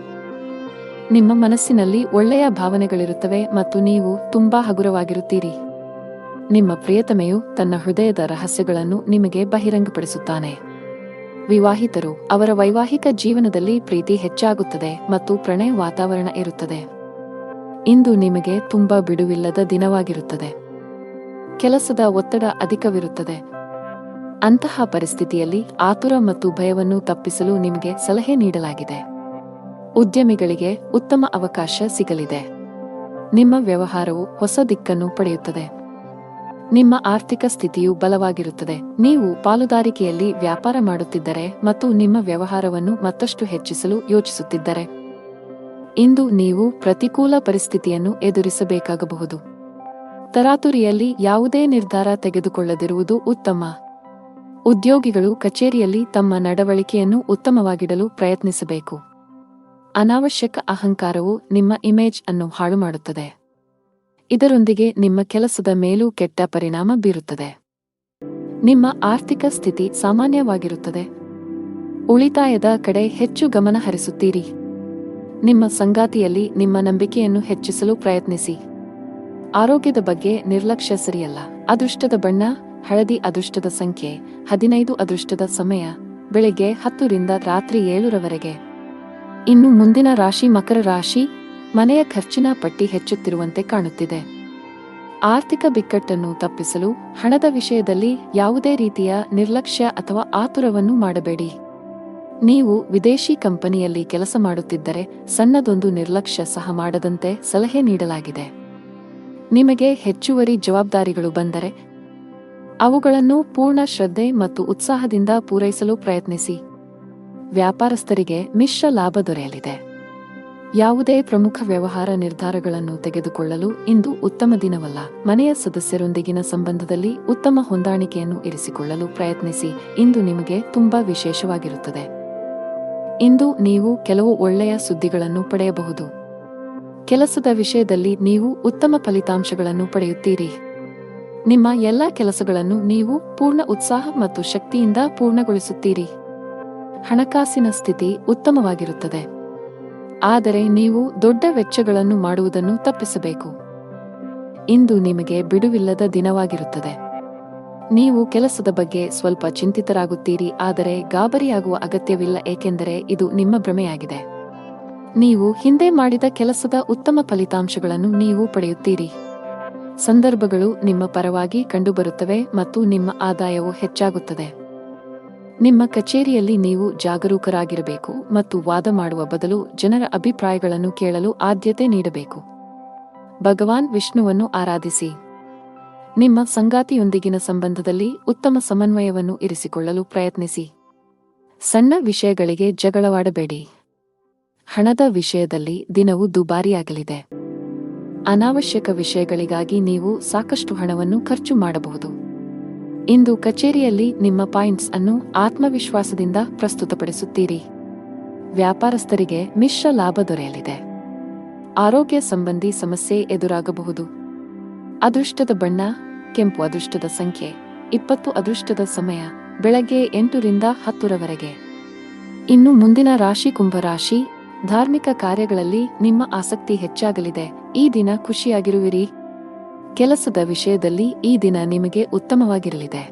ನಿಮ್ಮ ಮನಸ್ಸಿನಲ್ಲಿ ಒಳ್ಳೆಯ ಭಾವನೆಗಳಿರುತ್ತವೆ ಮತ್ತು ನೀವು ತುಂಬಾ ಹಗುರವಾಗಿರುತ್ತೀರಿ. ನಿಮ್ಮ ಪ್ರಿಯತಮೆಯು ತನ್ನ ಹೃದಯದ ರಹಸ್ಯಗಳನ್ನು ನಿಮಗೆ ಬಹಿರಂಗಪಡಿಸುತ್ತಾನೆ. ವಿವಾಹಿತರು ಅವರ ವೈವಾಹಿಕ ಜೀವನದಲ್ಲಿ ಪ್ರೀತಿ ಹೆಚ್ಚಾಗುತ್ತದೆ ಮತ್ತು ಪ್ರಣಯ ವಾತಾವರಣ ಇರುತ್ತದೆ. ಇಂದು ನಿಮಗೆ ತುಂಬಾ ಬಿಡುವಿಲ್ಲದ ದಿನವಾಗಿರುತ್ತದೆ. ಕೆಲಸದ ಒತ್ತಡ ಅಧಿಕವಿರುತ್ತದೆ. ಅಂತಹ ಪರಿಸ್ಥಿತಿಯಲ್ಲಿ ಆತುರ ಮತ್ತು ಭಯವನ್ನು ತಪ್ಪಿಸಲು ನಿಮಗೆ ಸಲಹೆ ನೀಡಲಾಗಿದೆ. ಉದ್ಯಮಿಗಳಿಗೆ ಉತ್ತಮ ಅವಕಾಶ ಸಿಗಲಿದೆ. ನಿಮ್ಮ ವ್ಯವಹಾರವು ಹೊಸ ದಿಕ್ಕನ್ನು ಪಡೆಯುತ್ತದೆ. ನಿಮ್ಮ ಆರ್ಥಿಕ ಸ್ಥಿತಿಯು ಬಲವಾಗಿರುತ್ತದೆ. ನೀವು ಪಾಲುದಾರಿಕೆಯಲ್ಲಿ ವ್ಯಾಪಾರ ಮಾಡುತ್ತಿದ್ದರೆ ಮತ್ತು ನಿಮ್ಮ ವ್ಯವಹಾರವನ್ನು ಮತ್ತಷ್ಟು ಹೆಚ್ಚಿಸಲು ಯೋಚಿಸುತ್ತಿದ್ದರೆ ಇಂದು ನೀವು ಪ್ರತಿಕೂಲ ಪರಿಸ್ಥಿತಿಯನ್ನು ಎದುರಿಸಬೇಕಾಗಬಹುದು. ತರಾತುರಿಯಲ್ಲಿ ಯಾವುದೇ ನಿರ್ಧಾರ ತೆಗೆದುಕೊಳ್ಳದಿರುವುದು ಉತ್ತಮ. ಉದ್ಯೋಗಿಗಳು ಕಚೇರಿಯಲ್ಲಿ ತಮ್ಮ ನಡವಳಿಕೆಯನ್ನು ಉತ್ತಮವಾಗಿಡಲು ಪ್ರಯತ್ನಿಸಬೇಕು. ಅನಾವಶ್ಯಕ ಅಹಂಕಾರವು ನಿಮ್ಮ ಇಮೇಜ್ ಅನ್ನು ಹಾಳು ಮಾಡುತ್ತದೆ. ಇದರೊಂದಿಗೆ ನಿಮ್ಮ ಕೆಲಸದ ಮೇಲೂ ಕೆಟ್ಟ ಪರಿಣಾಮ ಬೀರುತ್ತದೆ. ನಿಮ್ಮ ಆರ್ಥಿಕ ಸ್ಥಿತಿ ಸಾಮಾನ್ಯವಾಗಿರುತ್ತದೆ. ಉಳಿತಾಯದ ಕಡೆ ಹೆಚ್ಚು ಗಮನ ಹರಿಸುತ್ತೀರಿ. ನಿಮ್ಮ ಸಂಗಾತಿಯಲ್ಲಿ ನಿಮ್ಮ ನಂಬಿಕೆಯನ್ನು ಹೆಚ್ಚಿಸಲು ಪ್ರಯತ್ನಿಸಿ. ಆರೋಗ್ಯದ ಬಗ್ಗೆ ನಿರ್ಲಕ್ಷ್ಯ ಸರಿಯಲ್ಲ. ಅದೃಷ್ಟದ ಬಣ್ಣ ಹಳದಿ. ಅದೃಷ್ಟದ ಸಂಖ್ಯೆ 15. ಅದೃಷ್ಟದ ಸಮಯ ಬೆಳಿಗ್ಗೆ 10 ರಿಂದ ರಾತ್ರಿ 7 ರವರೆಗೆ. ಇನ್ನು ಮುಂದಿನ ರಾಶಿ ಮಕರ ರಾಶಿ. ಮನೆಯ ಖರ್ಚಿನ ಪಟ್ಟಿ ಹೆಚ್ಚುತ್ತಿರುವಂತೆ ಕಾಣುತ್ತಿದೆ. ಆರ್ಥಿಕ ಬಿಕ್ಕಟ್ಟನ್ನು ತಪ್ಪಿಸಲು ಹಣದ ವಿಷಯದಲ್ಲಿ ಯಾವುದೇ ರೀತಿಯ ನಿರ್ಲಕ್ಷ್ಯ ಅಥವಾ ಆತುರವನ್ನು ಮಾಡಬೇಡಿ. ನೀವು ವಿದೇಶಿ ಕಂಪನಿಯಲ್ಲಿ ಕೆಲಸ ಮಾಡುತ್ತಿದ್ದರೆ ಸಣ್ಣದೊಂದು ನಿರ್ಲಕ್ಷ್ಯ ಸಹ ಮಾಡದಂತೆ ಸಲಹೆ ನೀಡಲಾಗಿದೆ. ನಿಮಗೆ ಹೆಚ್ಚುವರಿ ಜವಾಬ್ದಾರಿಗಳು ಬಂದರೆ ಅವುಗಳನ್ನು ಪೂರ್ಣ ಶ್ರದ್ಧೆ ಮತ್ತು ಉತ್ಸಾಹದಿಂದ ಪೂರೈಸಲು ಪ್ರಯತ್ನಿಸಿ. ವ್ಯಾಪಾರಸ್ಥರಿಗೆ ಮಿಶ್ರ ಲಾಭ ದೊರೆಯಲಿದೆ. ಯಾವುದೇ ಪ್ರಮುಖ ವ್ಯವಹಾರ ನಿರ್ಧಾರಗಳನ್ನು ತೆಗೆದುಕೊಳ್ಳಲು ಇಂದು ಉತ್ತಮ ದಿನವಲ್ಲ. ಮನೆಯ ಸದಸ್ಯರೊಂದಿಗಿನ ಸಂಬಂಧದಲ್ಲಿ ಉತ್ತಮ ಹೊಂದಾಣಿಕೆಯನ್ನು ಇರಿಸಿಕೊಳ್ಳಲು ಪ್ರಯತ್ನಿಸಿ. ಇಂದು ನಿಮಗೆ ತುಂಬಾ ವಿಶೇಷವಾಗಿರುತ್ತದೆ. ಇಂದು ನೀವು ಕೆಲವು ಒಳ್ಳೆಯ ಸುದ್ದಿಗಳನ್ನು ಪಡೆಯಬಹುದು. ಕೆಲಸದ ವಿಷಯದಲ್ಲಿ ನೀವು ಉತ್ತಮ ಫಲಿತಾಂಶಗಳನ್ನು ಪಡೆಯುತ್ತೀರಿ. ನಿಮ್ಮ ಎಲ್ಲಾ ಕೆಲಸಗಳನ್ನು ನೀವು ಪೂರ್ಣ ಉತ್ಸಾಹ ಮತ್ತು ಶಕ್ತಿಯಿಂದ ಪೂರ್ಣಗೊಳಿಸುತ್ತೀರಿ. ಹಣಕಾಸಿನ ಸ್ಥಿತಿ ಉತ್ತಮವಾಗಿರುತ್ತದೆ. ಆದರೆ ನೀವು ದೊಡ್ಡ ವೆಚ್ಚಗಳನ್ನು ಮಾಡುವುದನ್ನು ತಪ್ಪಿಸಬೇಕು. ಇಂದು ನಿಮಗೆ ಬಿಡುವಿಲ್ಲದ ದಿನವಾಗಿರುತ್ತದೆ. ನೀವು ಕೆಲಸದ ಬಗ್ಗೆ ಸ್ವಲ್ಪ ಚಿಂತಿತರಾಗುತ್ತೀರಿ, ಆದರೆ ಗಾಬರಿಯಾಗುವ ಅಗತ್ಯವಿಲ್ಲ, ಏಕೆಂದರೆ ಇದು ನಿಮ್ಮ ಭ್ರಮೆಯಾಗಿದೆ. ನೀವು ಹಿಂದೆ ಮಾಡಿದ ಕೆಲಸದ ಉತ್ತಮ ಫಲಿತಾಂಶಗಳನ್ನು ನೀವು ಪಡೆಯುತ್ತೀರಿ. ಸಂದರ್ಭಗಳು ನಿಮ್ಮ ಪರವಾಗಿ ಕಂಡುಬರುತ್ತವೆ ಮತ್ತು ನಿಮ್ಮ ಆದಾಯವು ಹೆಚ್ಚಾಗುತ್ತದೆ. ನಿಮ್ಮ ಕಚೇರಿಯಲ್ಲಿ ನೀವು ಜಾಗರೂಕರಾಗಿರಬೇಕು ಮತ್ತು ವಾದ ಮಾಡುವ ಬದಲು ಜನರ ಅಭಿಪ್ರಾಯಗಳನ್ನು ಕೇಳಲು ಆದ್ಯತೆ ನೀಡಬೇಕು. ಭಗವಾನ್ ವಿಷ್ಣುವನ್ನು ಆರಾಧಿಸಿ. ನಿಮ್ಮ ಸಂಗಾತಿಯೊಂದಿಗಿನ ಸಂಬಂಧದಲ್ಲಿ ಉತ್ತಮ ಸಮನ್ವಯವನ್ನು ಇರಿಸಿಕೊಳ್ಳಲು ಪ್ರಯತ್ನಿಸಿ. ಸಣ್ಣ ವಿಷಯಗಳಿಗೆ ಜಗಳವಾಡಬೇಡಿ. ಹಣದ ವಿಷಯದಲ್ಲಿ ದಿನವು ದುಬಾರಿಯಾಗಲಿದೆ. ಅನಾವಶ್ಯಕ ವಿಷಯಗಳಿಗಾಗಿ ನೀವು ಸಾಕಷ್ಟು ಹಣವನ್ನು ಖರ್ಚು ಮಾಡಬಹುದು. ಇಂದು ಕಚೇರಿಯಲ್ಲಿ ನಿಮ್ಮ ಪಾಯಿಂಟ್ಸ್ ಅನ್ನು ಆತ್ಮವಿಶ್ವಾಸದಿಂದ ಪ್ರಸ್ತುತಪಡಿಸುತ್ತೀರಿ. ವ್ಯಾಪಾರಸ್ಥರಿಗೆ ಮಿಶ್ರ ಲಾಭ ದೊರೆಯಲಿದೆ. ಆರೋಗ್ಯ ಸಂಬಂಧಿ ಸಮಸ್ಯೆ ಎದುರಾಗಬಹುದು. ಅದೃಷ್ಟದ ಬಣ್ಣ ಕೆಂಪು. ಅದೃಷ್ಟದ ಸಂಖ್ಯೆ 20. ಅದೃಷ್ಟದ ಸಮಯ ಬೆಳಗ್ಗೆ 8 ರಿಂದ 10 ರವರೆಗೆ. ಇನ್ನು ಮುಂದಿನ ರಾಶಿ ಕುಂಭರಾಶಿ. ಧಾರ್ಮಿಕ ಕಾರ್ಯಗಳಲ್ಲಿ ನಿಮ್ಮ ಆಸಕ್ತಿ ಹೆಚ್ಚಾಗಲಿದೆ. ಈ ದಿನ ಖುಷಿಯಾಗಿರುವಿರಿ. ಕೆಲಸದ ವಿಷಯದಲ್ಲಿ ಈ ದಿನ ನಿಮಗೆ ಉತ್ತಮವಾಗಿರಲಿದೆ.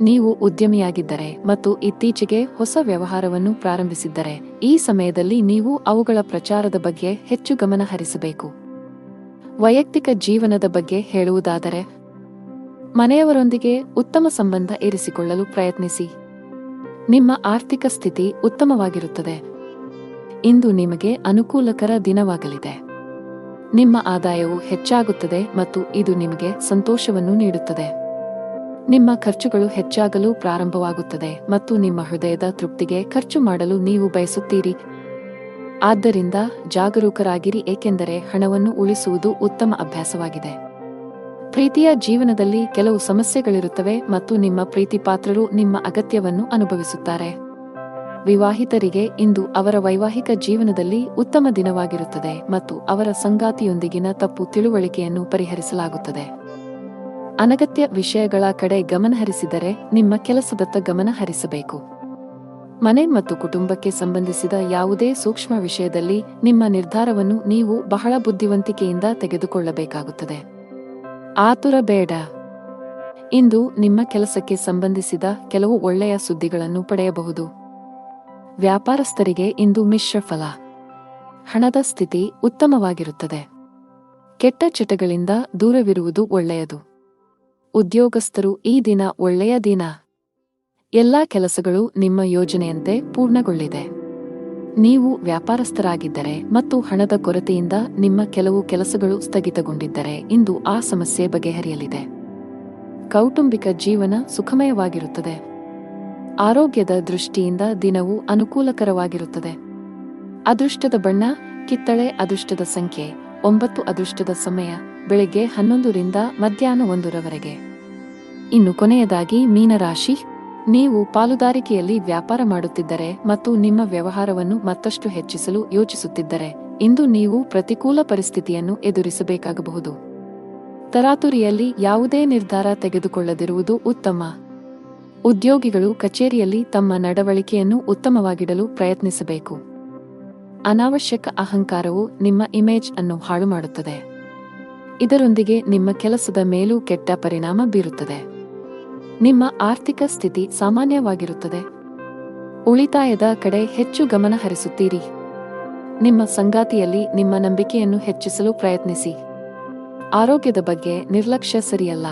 ನೀವು ಉದ್ಯಮಿಯಾಗಿದ್ದರೆ ಮತ್ತು ಇತ್ತೀಚೆಗೆ ಹೊಸ ವ್ಯವಹಾರವನ್ನು ಪ್ರಾರಂಭಿಸಿದ್ದರೆ ಈ ಸಮಯದಲ್ಲಿ ನೀವು ಅವುಗಳ ಪ್ರಚಾರದ ಬಗ್ಗೆ ಹೆಚ್ಚು ಗಮನ ಹರಿಸಬೇಕು. ವೈಯಕ್ತಿಕ ಜೀವನದ ಬಗ್ಗೆ ಹೇಳುವುದಾದರೆ, ಮನೆಯವರೊಂದಿಗೆ ಉತ್ತಮ ಸಂಬಂಧ ಇರಿಸಿಕೊಳ್ಳಲು ಪ್ರಯತ್ನಿಸಿ. ನಿಮ್ಮ ಆರ್ಥಿಕ ಸ್ಥಿತಿ ಉತ್ತಮವಾಗಿರುತ್ತದೆ. ಇಂದು ನಿಮಗೆ ಅನುಕೂಲಕರ ದಿನವಾಗಲಿದೆ. ನಿಮ್ಮ ಆದಾಯವು ಹೆಚ್ಚಾಗುತ್ತದೆ ಮತ್ತು ಇದು ನಿಮಗೆ ಸಂತೋಷವನ್ನು ನೀಡುತ್ತದೆ. ನಿಮ್ಮ ಖರ್ಚುಗಳು ಹೆಚ್ಚಾಗಲು ಪ್ರಾರಂಭವಾಗುತ್ತದೆ ಮತ್ತು ನಿಮ್ಮ ಹೃದಯದ ತೃಪ್ತಿಗೆ ಖರ್ಚು ಮಾಡಲು ನೀವು ಬಯಸುತ್ತೀರಿ. ಆದ್ದರಿಂದ ಜಾಗರೂಕರಾಗಿರಿ, ಏಕೆಂದರೆ ಹಣವನ್ನು ಉಳಿಸುವುದು ಉತ್ತಮ ಅಭ್ಯಾಸವಾಗಿದೆ. ಪ್ರೀತಿಯ ಜೀವನದಲ್ಲಿ ಕೆಲವು ಸಮಸ್ಯೆಗಳಿರುತ್ತವೆ ಮತ್ತು ನಿಮ್ಮ ಪ್ರೀತಿಪಾತ್ರರು ನಿಮ್ಮ ಅಗತ್ಯವನ್ನು ಅನುಭವಿಸುತ್ತಾರೆ. ವಿವಾಹಿತರಿಗೆ ಇಂದು ಅವರ ವೈವಾಹಿಕ ಜೀವನದಲ್ಲಿ ಉತ್ತಮ ದಿನವಾಗಿರುತ್ತದೆ ಮತ್ತು ಅವರ ಸಂಗಾತಿಯೊಂದಿಗಿನ ತಪ್ಪು ತಿಳುವಳಿಕೆಯನ್ನು ಪರಿಹರಿಸಲಾಗುತ್ತದೆ. ಅನಗತ್ಯ ವಿಷಯಗಳ ಕಡೆ ಗಮನಹರಿಸಿದರೆ ನಿಮ್ಮ ಕೆಲಸದತ್ತ ಗಮನ ಹರಿಸಬೇಕು. ಮನೆ ಮತ್ತು ಕುಟುಂಬಕ್ಕೆ ಸಂಬಂಧಿಸಿದ ಯಾವುದೇ ಸೂಕ್ಷ್ಮ ವಿಷಯದಲ್ಲಿ ನಿಮ್ಮ ನಿರ್ಧಾರವನ್ನು ನೀವು ಬಹಳ ಬುದ್ಧಿವಂತಿಕೆಯಿಂದ ತೆಗೆದುಕೊಳ್ಳಬೇಕಾಗುತ್ತದೆ. ಆತುರ ಬೇಡ. ಇಂದು ನಿಮ್ಮ ಕೆಲಸಕ್ಕೆ ಸಂಬಂಧಿಸಿದ ಕೆಲವು ಒಳ್ಳೆಯ ಸುದ್ದಿಗಳನ್ನು ಪಡೆಯಬಹುದು. ವ್ಯಾಪಾರಸ್ಥರಿಗೆ ಇಂದು ಮಿಶ್ರ ಫಲ. ಹಣದ ಸ್ಥಿತಿ ಉತ್ತಮವಾಗಿರುತ್ತದೆ. ಕೆಟ್ಟ ಚಟಗಳಿಂದ ದೂರವಿರುವುದು ಒಳ್ಳೆಯದು. ಉದ್ಯೋಗಸ್ಥರು ಈ ದಿನ ಒಳ್ಳೆಯ ದಿನ. ಎಲ್ಲಾ ಕೆಲಸಗಳು ನಿಮ್ಮ ಯೋಜನೆಯಂತೆ ಪೂರ್ಣಗೊಳ್ಳಿದೆ. ನೀವು ವ್ಯಾಪಾರಸ್ಥರಾಗಿದ್ದರೆ ಮತ್ತು ಹಣದ ಕೊರತೆಯಿಂದ ನಿಮ್ಮ ಕೆಲವು ಕೆಲಸಗಳು ಸ್ಥಗಿತಗೊಂಡಿದ್ದರೆ ಇಂದು ಆ ಸಮಸ್ಯೆ ಬಗೆಹರಿಯಲಿದೆ. ಕೌಟುಂಬಿಕ ಜೀವನ ಸುಖಮಯವಾಗಿರುತ್ತದೆ. ಆರೋಗ್ಯದ ದೃಷ್ಟಿಯಿಂದ ದಿನವು ಅನುಕೂಲಕರವಾಗಿರುತ್ತದೆ. ಅದೃಷ್ಟದ ಬಣ್ಣ ಕಿತ್ತಳೆ. ಅದೃಷ್ಟದ ಸಂಖ್ಯೆ 9. ಅದೃಷ್ಟದ ಸಮಯ ಬೆಳಗ್ಗೆ 11 ರಿಂದ ಮಧ್ಯಾಹ್ನ 1 ರವರೆಗೆ. ಇನ್ನು ಕೊನೆಯದಾಗಿ ಮೀನರಾಶಿ. ನೀವು ಪಾಲುದಾರಿಕೆಯಲ್ಲಿ ವ್ಯಾಪಾರ ಮಾಡುತ್ತಿದ್ದರೆ ಮತ್ತು ನಿಮ್ಮ ವ್ಯವಹಾರವನ್ನು ಮತ್ತಷ್ಟು ಹೆಚ್ಚಿಸಲು ಯೋಚಿಸುತ್ತಿದ್ದರೆ ಇಂದು ನೀವು ಪ್ರತಿಕೂಲ ಪರಿಸ್ಥಿತಿಯನ್ನು ಎದುರಿಸಬೇಕಾಗಬಹುದು. ತರಾತುರಿಯಲ್ಲಿ ಯಾವುದೇ ನಿರ್ಧಾರ ತೆಗೆದುಕೊಳ್ಳದಿರುವುದು ಉತ್ತಮ. ಉದ್ಯೋಗಿಗಳು ಕಚೇರಿಯಲ್ಲಿ ತಮ್ಮ ನಡವಳಿಕೆಯನ್ನು ಉತ್ತಮವಾಗಿಡಲು ಪ್ರಯತ್ನಿಸಬೇಕು. ಅನಾವಶ್ಯಕ ಅಹಂಕಾರವು ನಿಮ್ಮ ಇಮೇಜ್ ಅನ್ನು ಹಾಳು ಮಾಡುತ್ತದೆ. ಇದರೊಂದಿಗೆ ನಿಮ್ಮ ಕೆಲಸದ ಮೇಲೂ ಕೆಟ್ಟ ಪರಿಣಾಮ ಬೀರುತ್ತದೆ. ನಿಮ್ಮ ಆರ್ಥಿಕ ಸ್ಥಿತಿ ಸಾಮಾನ್ಯವಾಗಿರುತ್ತದೆ. ಉಳಿತಾಯದ ಕಡೆ ಹೆಚ್ಚು ಗಮನ ಹರಿಸುತ್ತೀರಿ. ನಿಮ್ಮ ಸಂಗಾತಿಯಲ್ಲಿ ನಿಮ್ಮ ನಂಬಿಕೆಯನ್ನು ಹೆಚ್ಚಿಸಲು ಪ್ರಯತ್ನಿಸಿ. ಆರೋಗ್ಯದ ಬಗ್ಗೆ ನಿರ್ಲಕ್ಷ್ಯ ಸರಿಯಲ್ಲ.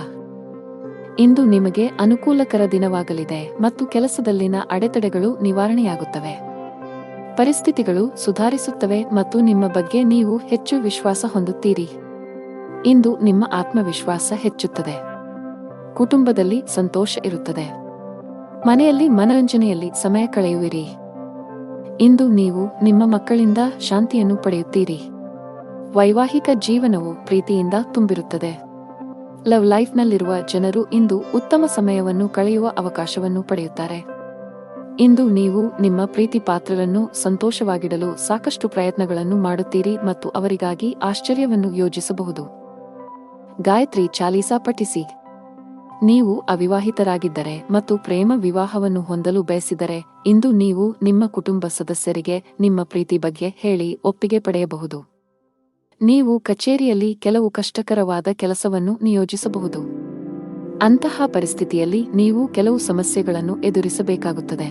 ಇಂದು ನಿಮಗೆ ಅನುಕೂಲಕರ ದಿನವಾಗಲಿದೆ ಮತ್ತು ಕೆಲಸದಲ್ಲಿನ ಅಡೆತಡೆಗಳು ನಿವಾರಣೆಯಾಗುತ್ತವೆ. ಪರಿಸ್ಥಿತಿಗಳು ಸುಧಾರಿಸುತ್ತವೆ ಮತ್ತು ನಿಮ್ಮ ಬಗ್ಗೆ ನೀವು ಹೆಚ್ಚು ವಿಶ್ವಾಸ ಹೊಂದುತ್ತೀರಿ. ಇಂದು ನಿಮ್ಮ ಆತ್ಮವಿಶ್ವಾಸ ಹೆಚ್ಚುತ್ತದೆ. ಕುಟುಂಬದಲ್ಲಿ ಸಂತೋಷ ಇರುತ್ತದೆ. ಮನೆಯಲ್ಲಿ ಮನರಂಜನೆಯಲ್ಲಿ ಸಮಯ ಕಳೆಯುವಿರಿ. ಇಂದು ನೀವು ನಿಮ್ಮ ಮಕ್ಕಳಿಂದ ಶಾಂತಿಯನ್ನು ಪಡೆಯುತ್ತೀರಿ. ವೈವಾಹಿಕ ಜೀವನವು ಪ್ರೀತಿಯಿಂದ ತುಂಬಿರುತ್ತದೆ. ಲವ್ ಲೈಫ್ನಲ್ಲಿರುವ ಜನರು ಇಂದು ಉತ್ತಮ ಸಮಯವನ್ನು ಕಳೆಯುವ ಅವಕಾಶವನ್ನು ಪಡೆಯುತ್ತಾರೆ. ಇಂದು ನೀವು ನಿಮ್ಮ ಪ್ರೀತಿ ಪಾತ್ರರನ್ನು ಸಂತೋಷವಾಗಿಡಲು ಸಾಕಷ್ಟು ಪ್ರಯತ್ನಗಳನ್ನು ಮಾಡುತ್ತೀರಿ ಮತ್ತು ಅವರಿಗಾಗಿ ಆಶ್ಚರ್ಯವನ್ನು ಯೋಜಿಸಬಹುದು. ಗಾಯತ್ರಿ ಚಾಲೀಸಾ ಪಠಿಸಿ. ನೀವು ಅವಿವಾಹಿತರಾಗಿದ್ದರೆ ಮತ್ತು ಪ್ರೇಮ ವಿವಾಹವನ್ನು ಹೊಂದಲು ಬಯಸಿದರೆ ಇಂದು ನೀವು ನಿಮ್ಮ ಕುಟುಂಬ ಸದಸ್ಯರಿಗೆ ನಿಮ್ಮ ಪ್ರೀತಿ ಬಗ್ಗೆ ಹೇಳಿ ಒಪ್ಪಿಗೆ ಪಡೆಯಬಹುದು. ನೀವು ಕಚೇರಿಯಲ್ಲಿ ಕೆಲವು ಕಷ್ಟಕರವಾದ ಕೆಲಸವನ್ನು ನಿಯೋಜಿಸಬಹುದು. ಅಂತಹ ಪರಿಸ್ಥಿತಿಯಲ್ಲಿ ನೀವು ಕೆಲವು ಸಮಸ್ಯೆಗಳನ್ನು ಎದುರಿಸಬೇಕಾಗುತ್ತದೆ.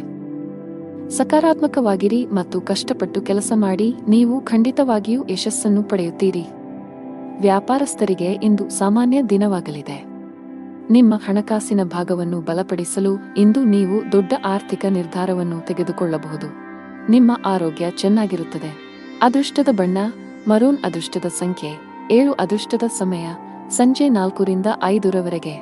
ಸಕಾರಾತ್ಮಕವಾಗಿರಿ ಮತ್ತು ಕಷ್ಟಪಟ್ಟು ಕೆಲಸ ಮಾಡಿ, ನೀವು ಖಂಡಿತವಾಗಿಯೂ ಯಶಸ್ಸನ್ನು ಪಡೆಯುತ್ತೀರಿ. ವ್ಯಾಪಾರಸ್ಥರಿಗೆ ಇಂದು ಸಾಮಾನ್ಯ ದಿನವಾಗಲಿದೆ. ನಿಮ್ಮ ಹಣಕಾಸಿನ ಭಾಗವನ್ನು ಬಲಪಡಿಸಲು ಇಂದು ನೀವು ದೊಡ್ಡ ಆರ್ಥಿಕ ನಿರ್ಧಾರವನ್ನು ತೆಗೆದುಕೊಳ್ಳಬಹುದು. ನಿಮ್ಮ ಆರೋಗ್ಯ ಚೆನ್ನಾಗಿರುತ್ತದೆ. ಅದೃಷ್ಟದ ಬಣ್ಣ ಮರೂನ್. ಅದೃಷ್ಟದ ಸಂಖ್ಯೆ 7. ಅದೃಷ್ಟದ ಸಮಯ ಸಂಜೆ 4 ರಿಂದ 5 ರವರೆಗೆ.